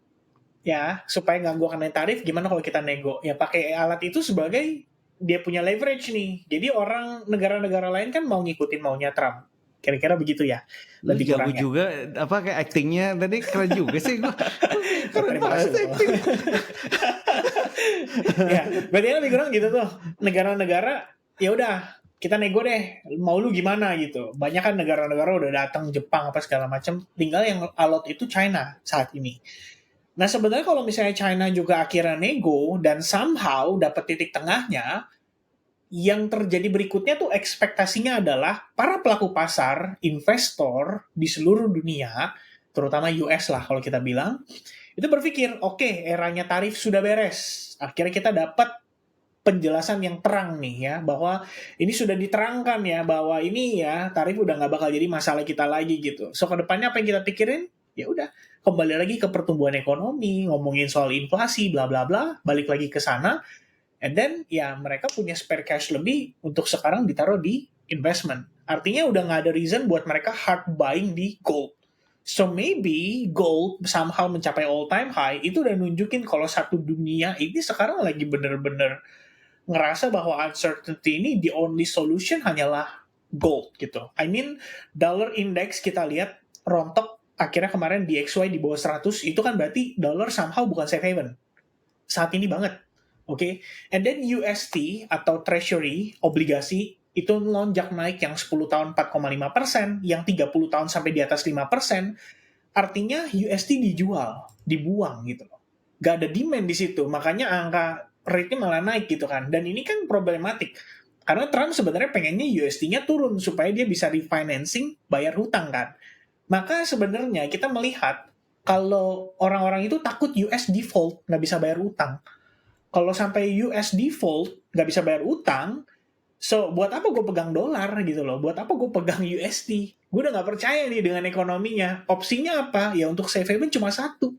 Ya, supaya nggak gua kenain tarif, gimana kalau kita nego? Ya pakai alat itu sebagai dia punya leverage nih. Jadi orang negara-negara lain kan mau ngikutin maunya Trump. Kira-kira begitu ya. Lebih jago juga apa kayak actingnya tadi keren juga sih gua. Keren banget acting. Ya, berarti kan lebih kurang gitu tuh. Negara-negara ya udah kita nego deh, mau lu gimana gitu. Banyak kan negara-negara udah datang, Jepang apa segala macam. Tinggal yang alot itu China saat ini. Nah sebenarnya kalau misalnya China juga akhirnya nego dan somehow dapat titik tengahnya, yang terjadi berikutnya tuh ekspektasinya adalah para pelaku pasar, investor di seluruh dunia, terutama US lah kalau kita bilang, itu berpikir, oke, eranya tarif sudah beres. Akhirnya kita dapat penjelasan yang terang nih ya, bahwa ini sudah diterangkan ya, bahwa ini ya tarif udah nggak bakal jadi masalah kita lagi gitu. So kedepannya apa yang kita pikirin? Ya udah, kembali lagi ke pertumbuhan ekonomi, ngomongin soal inflasi, bla bla bla, balik lagi ke sana. And then ya mereka punya spare cash lebih untuk sekarang ditaruh di investment. Artinya udah nggak ada reason buat mereka hard buying di gold. So maybe gold somehow mencapai all time high itu udah nunjukin kalau satu dunia ini sekarang lagi bener-bener ngerasa bahwa uncertainty ini the only solution hanyalah gold gitu. I mean dollar index kita lihat rontok akhirnya kemarin DXY di bawah 100 itu kan berarti dollar somehow bukan safe haven. Saat ini banget. Oke, and then UST atau treasury obligasi itu lonjak naik yang 10 tahun 4,5%, yang 30 tahun sampai di atas 5%, artinya UST dijual, dibuang gitu loh. Gak ada demand di situ, makanya angka rate-nya malah naik gitu kan. Dan ini kan problematik, karena Trump sebenarnya pengennya UST-nya turun supaya dia bisa refinancing, bayar hutang kan. Maka sebenarnya kita melihat kalau orang-orang itu takut US default, nggak bisa bayar hutang. Kalau sampai US default, nggak bisa bayar utang, so buat apa gue pegang dolar gitu loh? Buat apa gue pegang USD? Gue udah nggak percaya nih dengan ekonominya. Opsinya apa? Ya untuk safe haven cuma satu,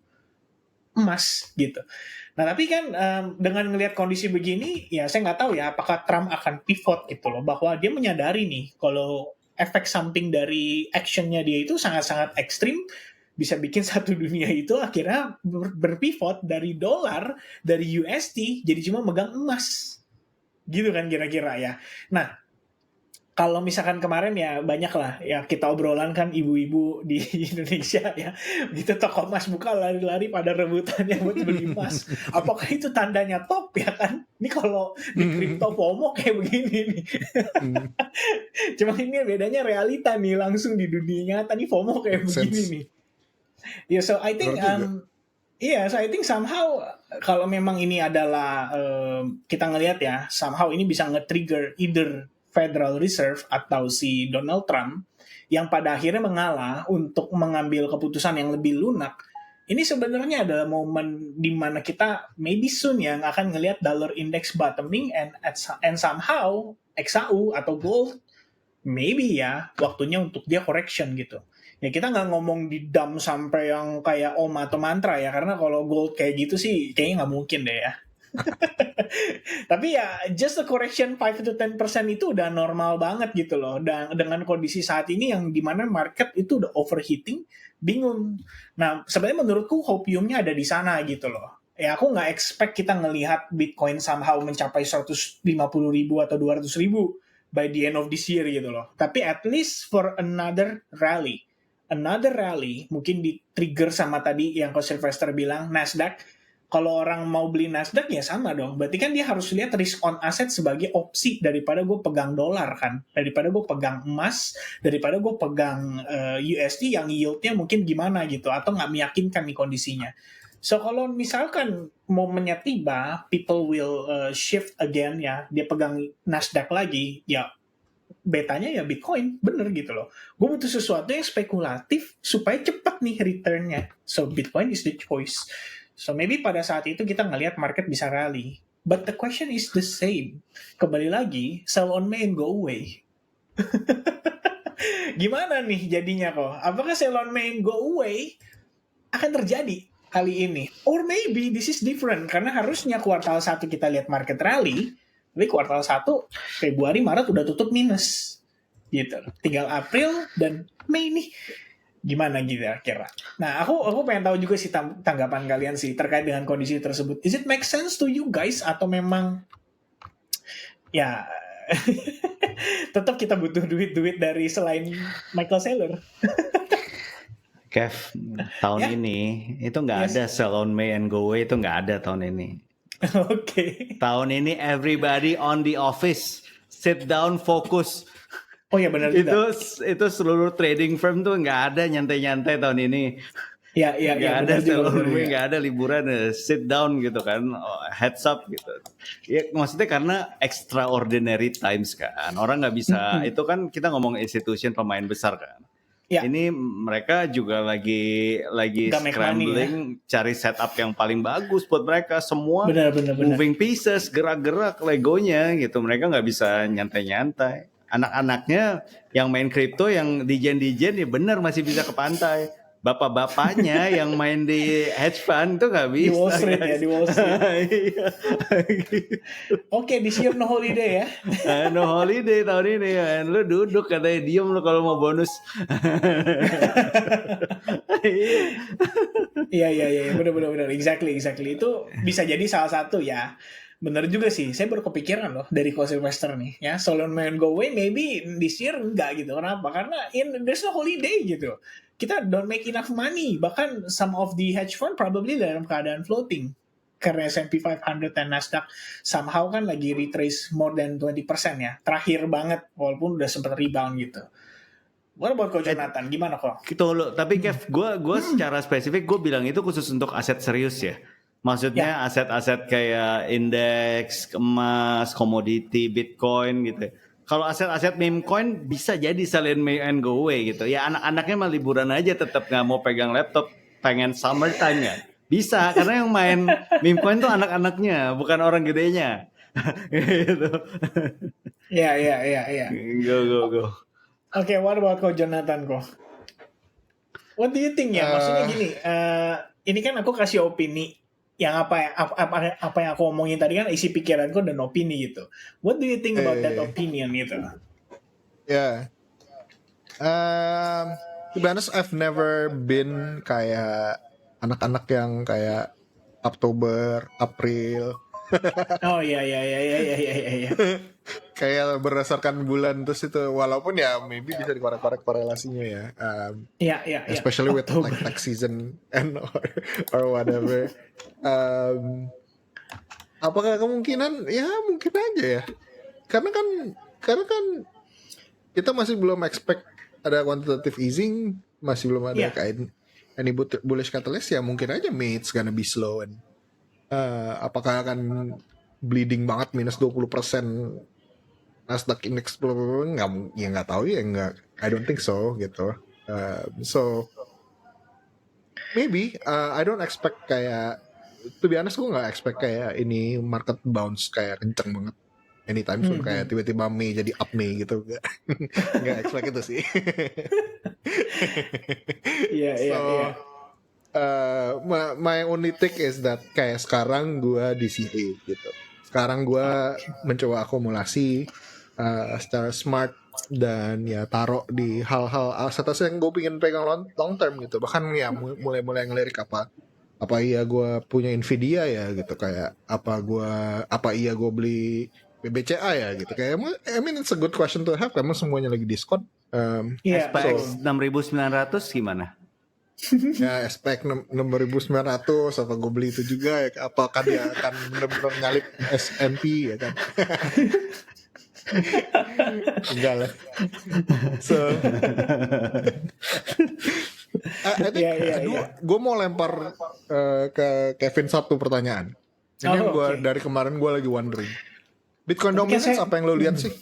emas gitu. Nah tapi kan dengan ngelihat kondisi begini, ya saya nggak tahu ya apakah Trump akan pivot gitu loh, bahwa dia menyadari nih kalau efek samping dari actionnya dia itu sangat-sangat ekstrim, bisa bikin satu dunia itu akhirnya berpivot dari dolar, dari USD, jadi cuma megang emas. Gitu kan kira-kira ya. Nah, kalau misalkan kemarin ya banyak lah ya kita obrolan kan ibu-ibu di Indonesia ya. Begitu toko emas buka lari-lari pada rebutannya buat beli emas. Apakah itu tandanya top ya kan? Ini kalau di kripto FOMO kayak begini nih. Cuma ini bedanya realita nih langsung di dunia nyata nih FOMO kayak begini nih. Yeah, so I think so I think somehow kalau memang ini adalah kita ngelihat ya, somehow ini bisa nge-trigger either Federal Reserve atau si Donald Trump yang pada akhirnya mengalah untuk mengambil keputusan yang lebih lunak. Ini sebenarnya adalah momen di mana kita maybe soon yang akan ngelihat dollar index bottoming and somehow XAU atau gold maybe ya waktunya untuk dia correction gitu. Ya kita nggak ngomong di dump sampai yang kayak om atau mantra ya, karena kalau gold kayak gitu sih kayaknya nggak mungkin deh ya. Tapi ya just a correction 5-10% itu udah normal banget gitu loh. Dan dengan kondisi saat ini yang dimana market itu udah overheating, bingung. Nah sebenarnya menurutku hopiumnya ada di sana gitu loh. Ya aku nggak expect kita ngelihat Bitcoin somehow mencapai 150.000 atau 200.000 by the end of this year gitu loh. Tapi at least for another rally, mungkin di-trigger sama tadi yang Coach Sylvester bilang, Nasdaq. Kalau orang mau beli Nasdaq ya sama dong. Berarti kan dia harus lihat risk on asset sebagai opsi daripada gue pegang dolar kan. Daripada gue pegang emas, daripada gue pegang USD yang yieldnya mungkin gimana gitu. Atau nggak meyakinkan nih kondisinya. So kalau misalkan momennya tiba, people will shift again ya. Dia pegang Nasdaq lagi, ya betanya ya Bitcoin, bener gitu loh. Gue butuh sesuatu yang spekulatif supaya cepat nih returnnya. So Bitcoin is the choice. So maybe pada saat itu kita ngelihat market bisa rally. But the question is the same. Kembali lagi, sell on May and go away. Gimana nih jadinya kok? Apakah sell on May and go away akan terjadi kali ini? Or maybe this is different. Karena harusnya kuartal 1 kita lihat market rally, tapi kuartal 1 Februari Maret udah tutup minus gitu. Tinggal April dan Mei nih gimana gitu ya kira. Nah aku pengen tahu juga sih tanggapan kalian sih terkait dengan kondisi tersebut. Is it make sense to you guys atau memang ya tetap kita butuh duit dari selain Michael Saylor? Kev, tahun ini itu nggak ada sell on May and go away, itu nggak ada tahun ini. Oke. Tahun ini everybody on the office, sit down, fokus. Oh ya benar juga. Itu seluruh trading firm tuh nggak ada nyantai-nyantai tahun ini. Ya, Nggak ada seluruhnya, nggak ada liburan, sit down gitu kan, heads up gitu. Ya maksudnya karena extraordinary times kan, orang nggak bisa. Itu kan kita ngomong institution pemain besar kan. Ya. Ini mereka juga lagi scrambling cari setup yang paling bagus buat mereka semua. Benar. Moving pieces, gerak-gerak legonya gitu. Mereka nggak bisa nyantai-nyantai. Anak-anaknya yang main kripto, yang dijen ya benar masih bisa ke pantai. Bapak-bapaknya yang main di hedge fund itu nggak bisa. Di Wall Street ya, di Wall Street. Oke, this year no holiday ya. No holiday tahun ini kan. Lu duduk katanya diem lu kalau mau bonus. Iya, benar. Exactly. Itu bisa jadi salah satu ya. Bener juga sih, saya baru kepikiran loh dari Coach Sylvester nih ya. Solon main go away, maybe this year enggak gitu. Kenapa? Karena there's no holiday gitu. Kita don't make enough money. Bahkan some of the hedge fund probably dalam keadaan floating. Karena S&P 500 dan Nasdaq somehow kan lagi retrace more than 20% ya. Terakhir banget, walaupun udah sempat rebound gitu. What about Coach Jonathan? Gimana kok? Gitu loh. Tapi Kev, gue secara spesifik gue bilang itu khusus untuk aset serius ya. Maksudnya aset-aset kayak indeks, emas, komoditi, Bitcoin gitu. Kalau aset-aset meme coin bisa jadi selain May and go away gitu. Ya anak-anaknya mah liburan aja tetap nggak mau pegang laptop, pengen summertime ya. Bisa karena yang main meme coin tuh anak-anaknya, bukan orang gedenya. Gitu. Iya. Go. Oke, what about Coach Jonathan kok? What do you think ya? Maksudnya gini, ini kan aku kasih opini yang apa yang aku omongin tadi kan isi pikiranku dan opini gitu. What do you think about that opinion gitu? Yeah. To be honest, I've never been kayak anak-anak yang kayak Oktober, April. Oh iya. Kayak berdasarkan bulan terus itu, walaupun ya maybe bisa dikorek-korek korelasinya ya. Iya. Especially with like tax season and or whatever. Apakah kemungkinan? Ya mungkin aja ya. Karena kan kita masih belum expect ada quantitative easing, masih belum ada kayak any bullish catalyst ya, mungkin aja it's gonna be slow and apakah akan bleeding banget minus 20% Nasdaq Index nggak tahu ya, I don't think so gitu. So maybe I don't expect kayak, to be honest gue nggak expect kayak ini market bounce kayak kenceng banget anytime soon, kayak tiba-tiba Mei jadi up Mei gitu. Nggak expect itu sih. Iya. My only take is that kayak sekarang gue di CA gitu. Sekarang gue mencoba akumulasi secara smart dan ya taruh di hal-hal aset-aset yang gue pengen pegang long term gitu. Bahkan ya mulai ngelirik apa iya gue punya Nvidia ya gitu, kayak apa iya gue beli BBCA ya gitu. Kayak I mean it's a good question to have karena semuanya lagi diskon. SPX 6.900 gimana? Ya SPX 6.900 apa gue beli itu juga ya, apakah dia akan benar-benar nyalip S&P ya kan? Enggak lah. So I think gue mau lempar ke Kevin satu pertanyaan. Ini dari kemarin gue lagi wondering, Bitcoin dominance apa yang lo lihat sih?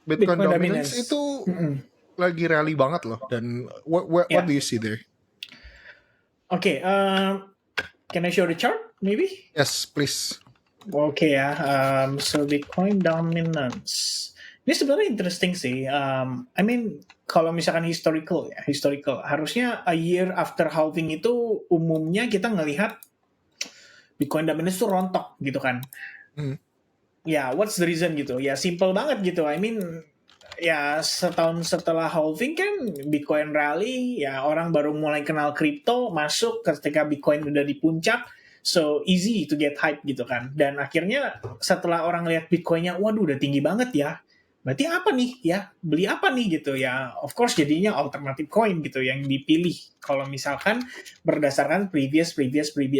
Bitcoin dominance itu lagi rally banget loh, dan what do you see there? Okay, can I show the chart maybe? Yes, please. Oke ya, so Bitcoin dominance. Ini sebenarnya interesting sih. I mean, kalau misalkan historical, harusnya a year after halving itu umumnya kita ngelihat Bitcoin dominance tuh rontok gitu kan. Ya, what's the reason gitu? Ya simple banget gitu. I mean, ya setahun setelah halving kan Bitcoin rally, ya orang baru mulai kenal kripto, masuk ketika Bitcoin udah di puncak, so easy to get hype gitu kan. Dan akhirnya setelah orang lihat Bitcoinnya, waduh udah tinggi banget ya, berarti apa nih ya, beli apa nih gitu ya. Of course jadinya alternative coin gitu yang dipilih kalau misalkan berdasarkan previous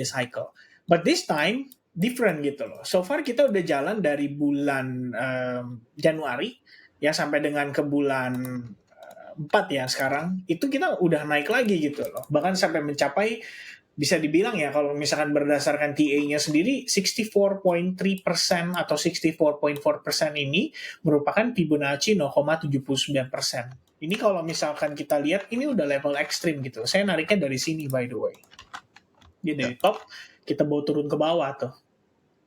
cycle. But this time different gitu loh. So far kita udah jalan dari bulan Januari ya sampai dengan ke bulan 4 ya sekarang, itu kita udah naik lagi gitu loh. Bahkan sampai mencapai, bisa dibilang ya kalau misalkan berdasarkan TA-nya sendiri 64.3% atau 64.4% ini merupakan Fibonacci 0,79%. Ini kalau misalkan kita lihat ini udah level ekstrim gitu. Saya nariknya dari sini by the way. Dia dari top kita bawa turun ke bawah tuh.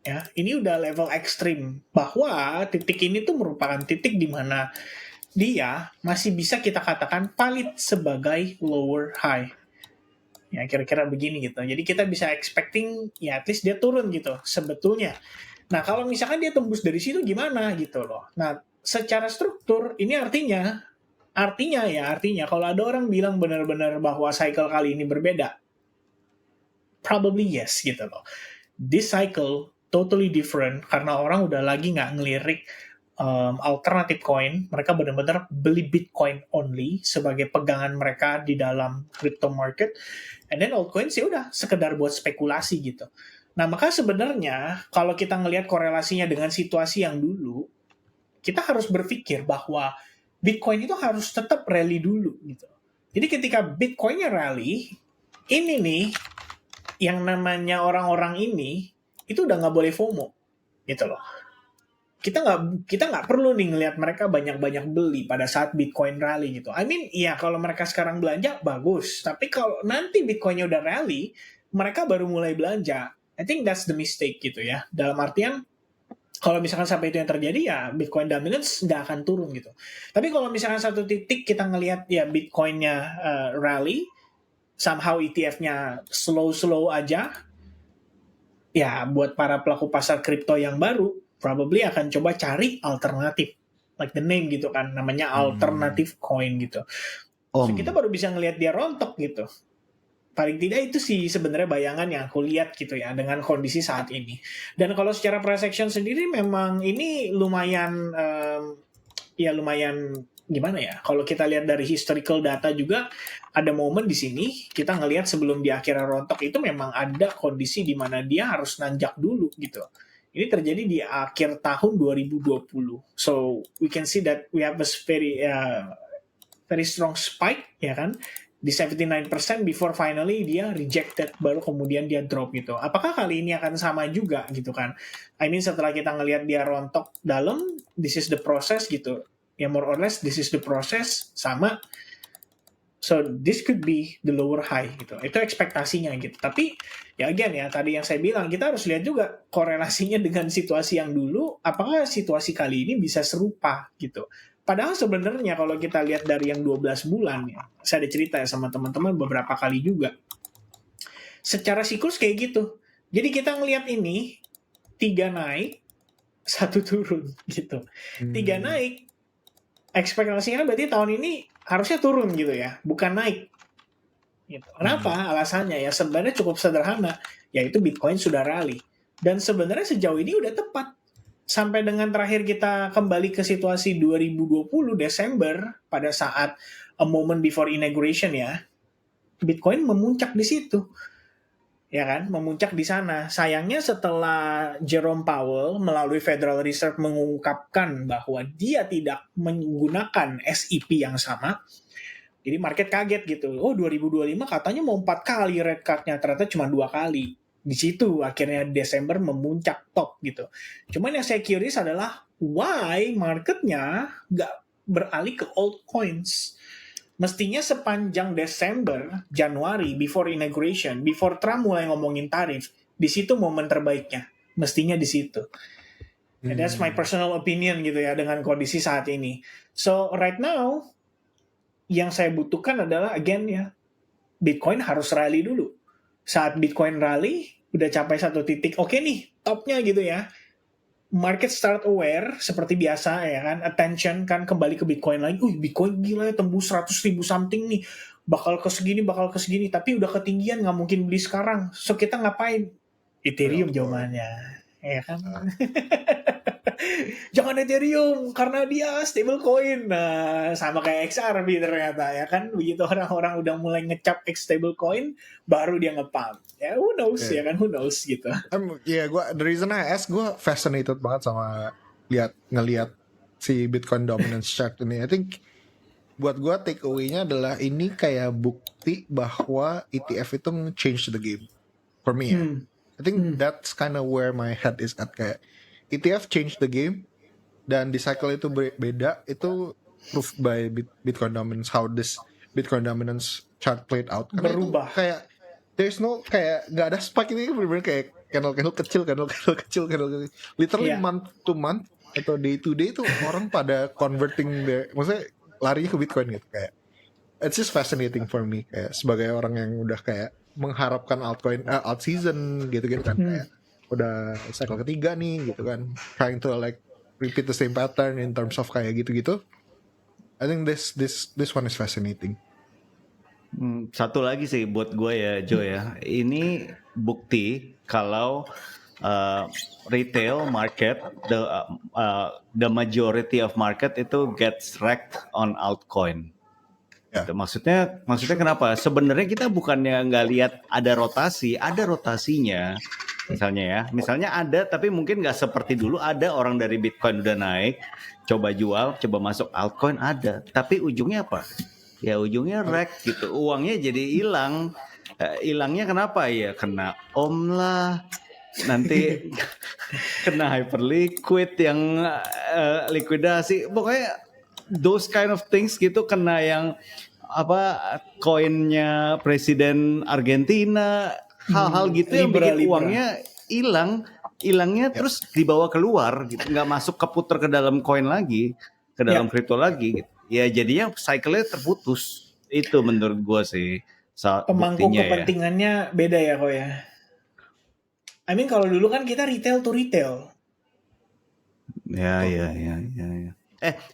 Ya, ini udah level ekstrim bahwa titik ini tuh merupakan titik di mana dia masih bisa kita katakan valid sebagai lower high. Ya kira-kira begini gitu. Jadi kita bisa expecting ya at least dia turun gitu sebetulnya. Nah kalau misalkan dia tembus dari situ gimana gitu loh. Nah secara struktur ini artinya kalau ada orang bilang benar-benar bahwa cycle kali ini berbeda, probably yes gitu loh. This cycle totally different karena orang udah lagi nggak ngelirik alternative coin, mereka benar-benar beli Bitcoin only sebagai pegangan mereka di dalam crypto market, and then altcoins ya udah sekedar buat spekulasi gitu. Nah maka sebenarnya kalau kita ngelihat korelasinya dengan situasi yang dulu, kita harus berpikir bahwa Bitcoin itu harus tetap rally dulu gitu. Jadi ketika Bitcoinnya rally, ini nih yang namanya orang-orang ini itu udah nggak boleh FOMO gitu loh. Kita nggak perlu nih ngelihat mereka banyak-banyak beli pada saat Bitcoin rally gitu. I mean, iya kalau mereka sekarang belanja bagus, tapi kalau nanti Bitcoinnya udah rally, mereka baru mulai belanja. I think that's the mistake gitu ya. Dalam artian kalau misalkan sampai itu yang terjadi ya Bitcoin dominance nggak akan turun gitu. Tapi kalau misalkan satu titik kita ngelihat ya Bitcoinnya rally, somehow ETF-nya slow aja, ya buat para pelaku pasar kripto yang baru probably akan coba cari alternatif, like the name gitu kan, namanya alternative coin gitu. So kita baru bisa ngelihat dia rontok gitu. Paling tidak itu sih sebenarnya bayangan yang aku lihat gitu ya dengan kondisi saat ini. Dan kalau secara price action sendiri memang ini lumayan gimana ya? Kalau kita lihat dari historical data juga ada momen di sini kita ngelihat sebelum di akhirnya rontok itu memang ada kondisi di mana dia harus nanjak dulu gitu. Ini terjadi di akhir tahun 2020. So we can see that we have a very strong spike ya kan di 79% before finally dia rejected baru kemudian dia drop gitu. Apakah kali ini akan sama juga gitu kan? I mean setelah kita ngelihat dia rontok dalam, this is the process gitu. Ya more or less this is the process sama. So this could be the lower high gitu. Itu ekspektasinya gitu. Tapi ya again ya tadi yang saya bilang kita harus lihat juga korelasinya dengan situasi yang dulu. Apakah situasi kali ini bisa serupa gitu. Padahal sebenarnya kalau kita lihat dari yang 12 bulan ya. Saya ada cerita ya sama teman-teman beberapa kali juga. Secara siklus kayak gitu. Jadi kita ngelihat ini 3 naik, 1 turun gitu. 3 naik, ekspektasinya berarti tahun ini harusnya turun gitu ya, bukan naik. Gitu. Kenapa? Alasannya ya sebenarnya cukup sederhana, yaitu Bitcoin sudah rally. Dan sebenarnya sejauh ini udah tepat. Sampai dengan terakhir kita kembali ke situasi 2020 Desember pada saat a moment before inauguration ya, Bitcoin memuncak di situ. Ya kan, memuncak di sana. Sayangnya setelah Jerome Powell melalui Federal Reserve mengungkapkan bahwa dia tidak menggunakan SEP yang sama, jadi market kaget gitu. Oh 2025 katanya mau 4 kali rate cut-nya, ternyata cuma 2 kali. Di situ akhirnya Desember memuncak top gitu. Cuman yang saya curious adalah why marketnya nggak beralih ke altcoins. Mestinya sepanjang Desember, Januari, before inauguration, before Trump mulai ngomongin tarif, di situ momen terbaiknya. Mestinya di situ. And that's my personal opinion gitu ya dengan kondisi saat ini. So right now, yang saya butuhkan adalah again ya, Bitcoin harus rally dulu. Saat Bitcoin rally, udah capai satu titik, oke nih, topnya gitu ya. Market start aware seperti biasa ya kan, attention kan kembali ke Bitcoin lagi. Bitcoin gila ya tembus 100.000 something nih, bakal ke segini, tapi udah ketinggian nggak mungkin beli sekarang. So kita ngapain? Ethereum jawabannya, ya kan? jangan Ethereum karena dia stable coin. Nah, sama kayak XRP ternyata ya kan. Begitu orang-orang udah mulai ngecap X stable coin, baru dia ngepump. Ya who knows ya kan, who knows gitu. The reason I ask, gue fascinated banget sama ngelihat si Bitcoin dominance chart ini. I think buat gue take away-nya adalah ini kayak bukti bahwa ETF itu change the game for me. I think that's kind of where my head is at, kayak ETF change the game, dan di cycle itu beda, itu proof by Bitcoin dominance, how this Bitcoin dominance chart played out. Karena berubah. Itu kayak there's no, kayak nggak ada spike, ini bener-bener kayak candle kecil, literally month to month atau day to day itu orang pada converting maksudnya larinya ke Bitcoin gitu. Kayak it's just fascinating for me, kayak sebagai orang yang udah kayak mengharapkan altcoin alt season gitu kan, kayak udah cycle ketiga nih gitu kan, trying to like repeat the same pattern in terms of kayak gitu. I think this one is fascinating. Satu lagi sih buat gue ya Jo ya, ini bukti kalau retail market, the majority of market itu gets wrecked on altcoin. Gitu. Maksudnya kenapa? Sebenarnya kita bukannya nggak lihat ada rotasinya. Misalnya ada, tapi mungkin nggak seperti dulu. Ada orang dari Bitcoin udah naik, coba jual, coba masuk altcoin ada. Tapi ujungnya apa? Ya ujungnya wreck gitu. Uangnya jadi hilang. Hilangnya kenapa ya? Kena OM lah. Nanti kena hyperliquid yang likuidasi. Pokoknya those kind of things gitu, kena yang koinnya presiden Argentina, hal-hal gitu yang bikin uangnya hilangnya terus dibawa keluar gitu, nggak masuk keputar ke dalam koin lagi, ke dalam kripto lagi gitu. Ya jadinya cycle-nya terputus. Itu menurut gue sih pemangku kepentingannya beda ya kok ya. I mean kalau dulu kan kita retail to retail. Ya.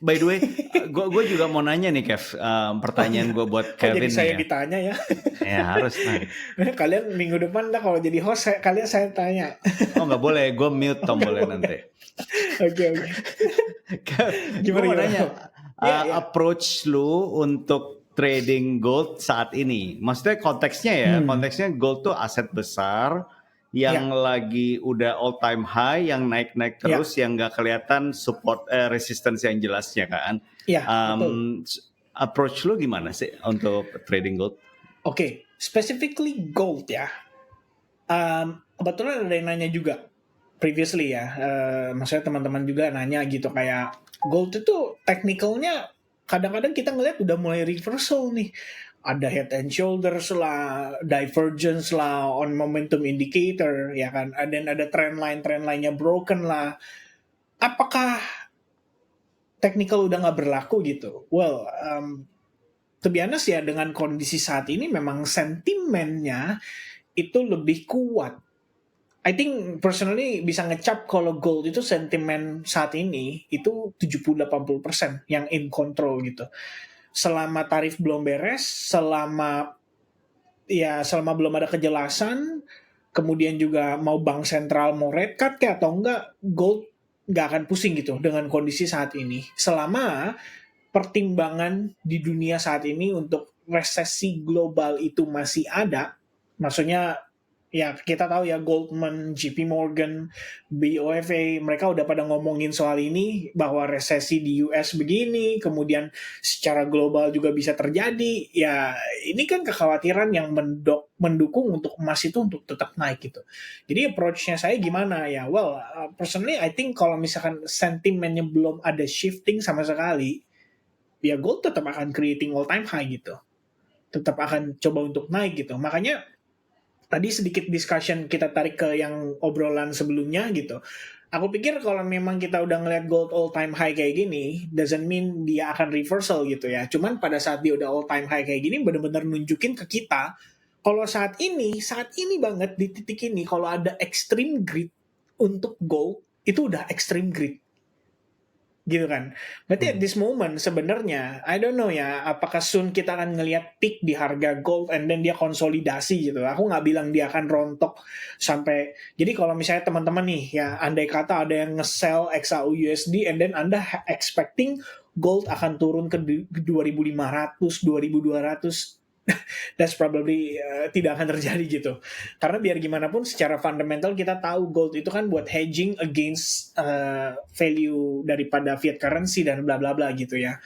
By the way, gue juga mau nanya nih Kev, pertanyaan gue buat Kevin. Jadi saya ditanya ya. Ya harus nih. Kalian minggu depan lah kalau jadi host, kalian saya tanya. Oh nggak boleh, gue mute tombolnya nanti. Oke. Gimana? Gue mau nanya, approach lu untuk trading gold saat ini. Maksudnya konteksnya gold tuh aset besar yang lagi udah all time high, yang naik terus, yang nggak kelihatan support resistance yang jelasnya kan. Approach lu gimana sih untuk trading gold? Oke, specifically gold ya. Kebetulan ada yang nanya juga previously ya. Maksudnya teman-teman juga nanya gitu, kayak gold itu technicalnya kadang-kadang kita ngeliat udah mulai reversal nih. Ada head and shoulders lah, divergence lah, on momentum indicator, ya kan. Dan ada trend line-nya broken lah. Apakah technical udah nggak berlaku gitu? Well, to be honest ya, dengan kondisi saat ini memang sentimennya itu lebih kuat. I think personally bisa ngecap kalau gold itu sentimen saat ini itu 70-80% yang in control gitu. Selama tarif belum beres, selama belum ada kejelasan, kemudian juga mau bank sentral mau rate cut kayak atau enggak, gold nggak akan pusing gitu dengan kondisi saat ini. Selama pertimbangan di dunia saat ini untuk resesi global itu masih ada, maksudnya ya kita tahu ya Goldman, JP Morgan, BofA, mereka udah pada ngomongin soal ini bahwa resesi di US begini, kemudian secara global juga bisa terjadi. Ya ini kan kekhawatiran yang mendukung untuk emas itu untuk tetap naik gitu. Jadi approach-nya saya gimana ya? Well, personally I think kalau misalkan sentimennya belum ada shifting sama sekali, ya gold tetap akan creating all time high gitu. Tetap akan coba untuk naik gitu. Makanya tadi sedikit discussion kita tarik ke yang obrolan sebelumnya gitu. Aku pikir kalau memang kita udah ngeliat gold all time high kayak gini, doesn't mean dia akan reversal gitu ya. Cuman pada saat dia udah all time high kayak gini, benar-benar nunjukin ke kita kalau saat ini banget di titik ini, kalau ada extreme greed untuk gold, itu udah extreme greed. gitu kan. Berarti at this moment sebenarnya I don't know ya, apakah soon kita akan ngelihat peak di harga gold and then dia konsolidasi gitu. Aku nggak bilang dia akan rontok sampai, jadi kalau misalnya teman-teman nih ya, andai kata ada yang nge-sell XAUUSD and then Anda expecting gold akan turun ke 2.500, 2.200, that's probably tidak akan terjadi gitu. Karena biar gimana pun secara fundamental kita tahu gold itu kan buat hedging against value daripada fiat currency dan bla bla bla gitu ya.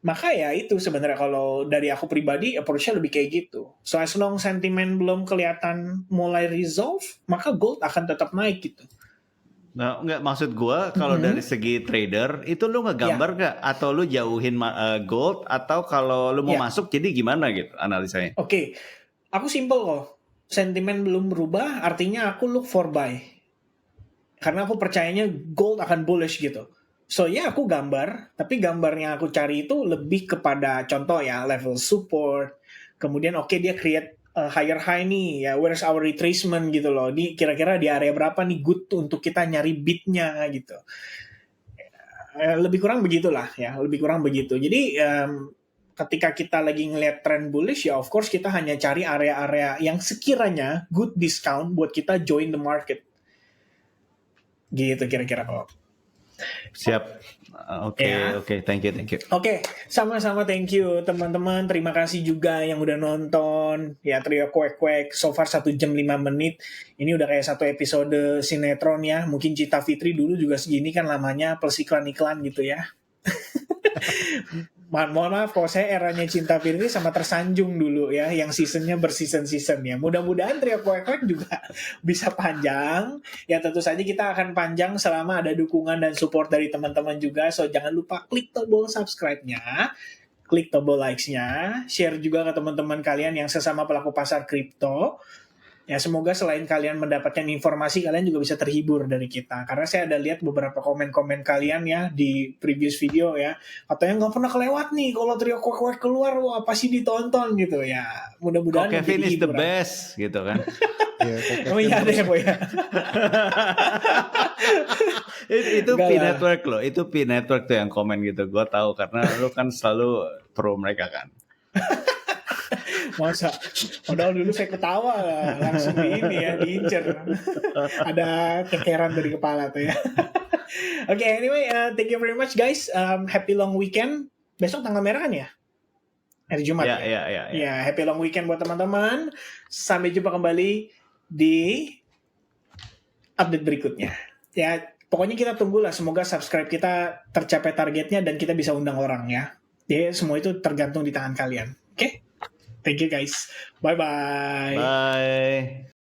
Maka ya itu sebenarnya kalau dari aku pribadi approach-nya lebih kayak gitu. So as long sentimen belum kelihatan mulai resolve, maka gold akan tetap naik gitu. Nah, nggak, maksud gua kalau dari segi trader itu lu ngegambar nggak atau lu jauhin gold, atau kalau lu mau masuk jadi gimana gitu analisanya? Oke. Aku simple kok. Sentimen belum berubah artinya aku look for buy. Karena aku percayanya gold akan bullish gitu. So ya aku gambar, tapi gambar yang aku cari itu lebih kepada contoh ya level support. Kemudian dia create higher high nih ya, where's our retracement gitu loh, di kira-kira di area berapa nih good untuk kita nyari bidnya gitu. Lebih kurang begitulah ya, lebih kurang begitu. Jadi ketika kita lagi ngelihat trend bullish ya of course kita hanya cari area-area yang sekiranya good discount buat kita join the market gitu kira-kira kok. Siap. Oke, thank you. Oke, sama-sama thank you teman-teman. Terima kasih juga yang udah nonton. Ya Trio Kwek so far 1 jam 5 menit. Ini udah kayak satu episode sinetron ya. Mungkin Cita Fitri dulu juga segini kan lamanya plus iklan-iklan gitu ya. Mohon maaf kalau saya eranya Cinta Fitri sama Tersanjung dulu ya, yang seasonnya berseason-season ya. Mudah-mudahan Trio Kwek juga bisa panjang. Ya tentu saja kita akan panjang selama ada dukungan dan support dari teman-teman juga. So jangan lupa klik tombol subscribe-nya, klik tombol likes-nya, share juga ke teman-teman kalian yang sesama pelaku pasar kripto. Ya semoga selain kalian mendapatkan informasi, kalian juga bisa terhibur dari kita. Karena saya ada lihat beberapa komen-komen kalian ya di previous video ya, katanya nggak pernah kelewat nih kalau Trio Kwek keluar, wah pasti ditonton gitu ya. Mudah-mudahan Kevin is the best gitu kan. Oh iya deh ya. Itu P Network loh, itu P Network tuh yang komen gitu. Gue tahu karena lu kan selalu pro mereka kan. Masa padahal dulu saya ketawa lah, langsung diincer. Ada kekeran dari kepala tuh ya. Oke, anyway, thank you very much guys. Happy long weekend. Besok tanggal merah kan ya? Hari Jumat ya? Ya, happy long weekend buat teman-teman. Sampai jumpa kembali di update berikutnya. Ya, pokoknya kita tunggulah, semoga subscribe kita tercapai targetnya dan kita bisa undang orang ya. Jadi semua itu tergantung di tangan kalian. Oke? Thank you guys. Bye-bye. Bye.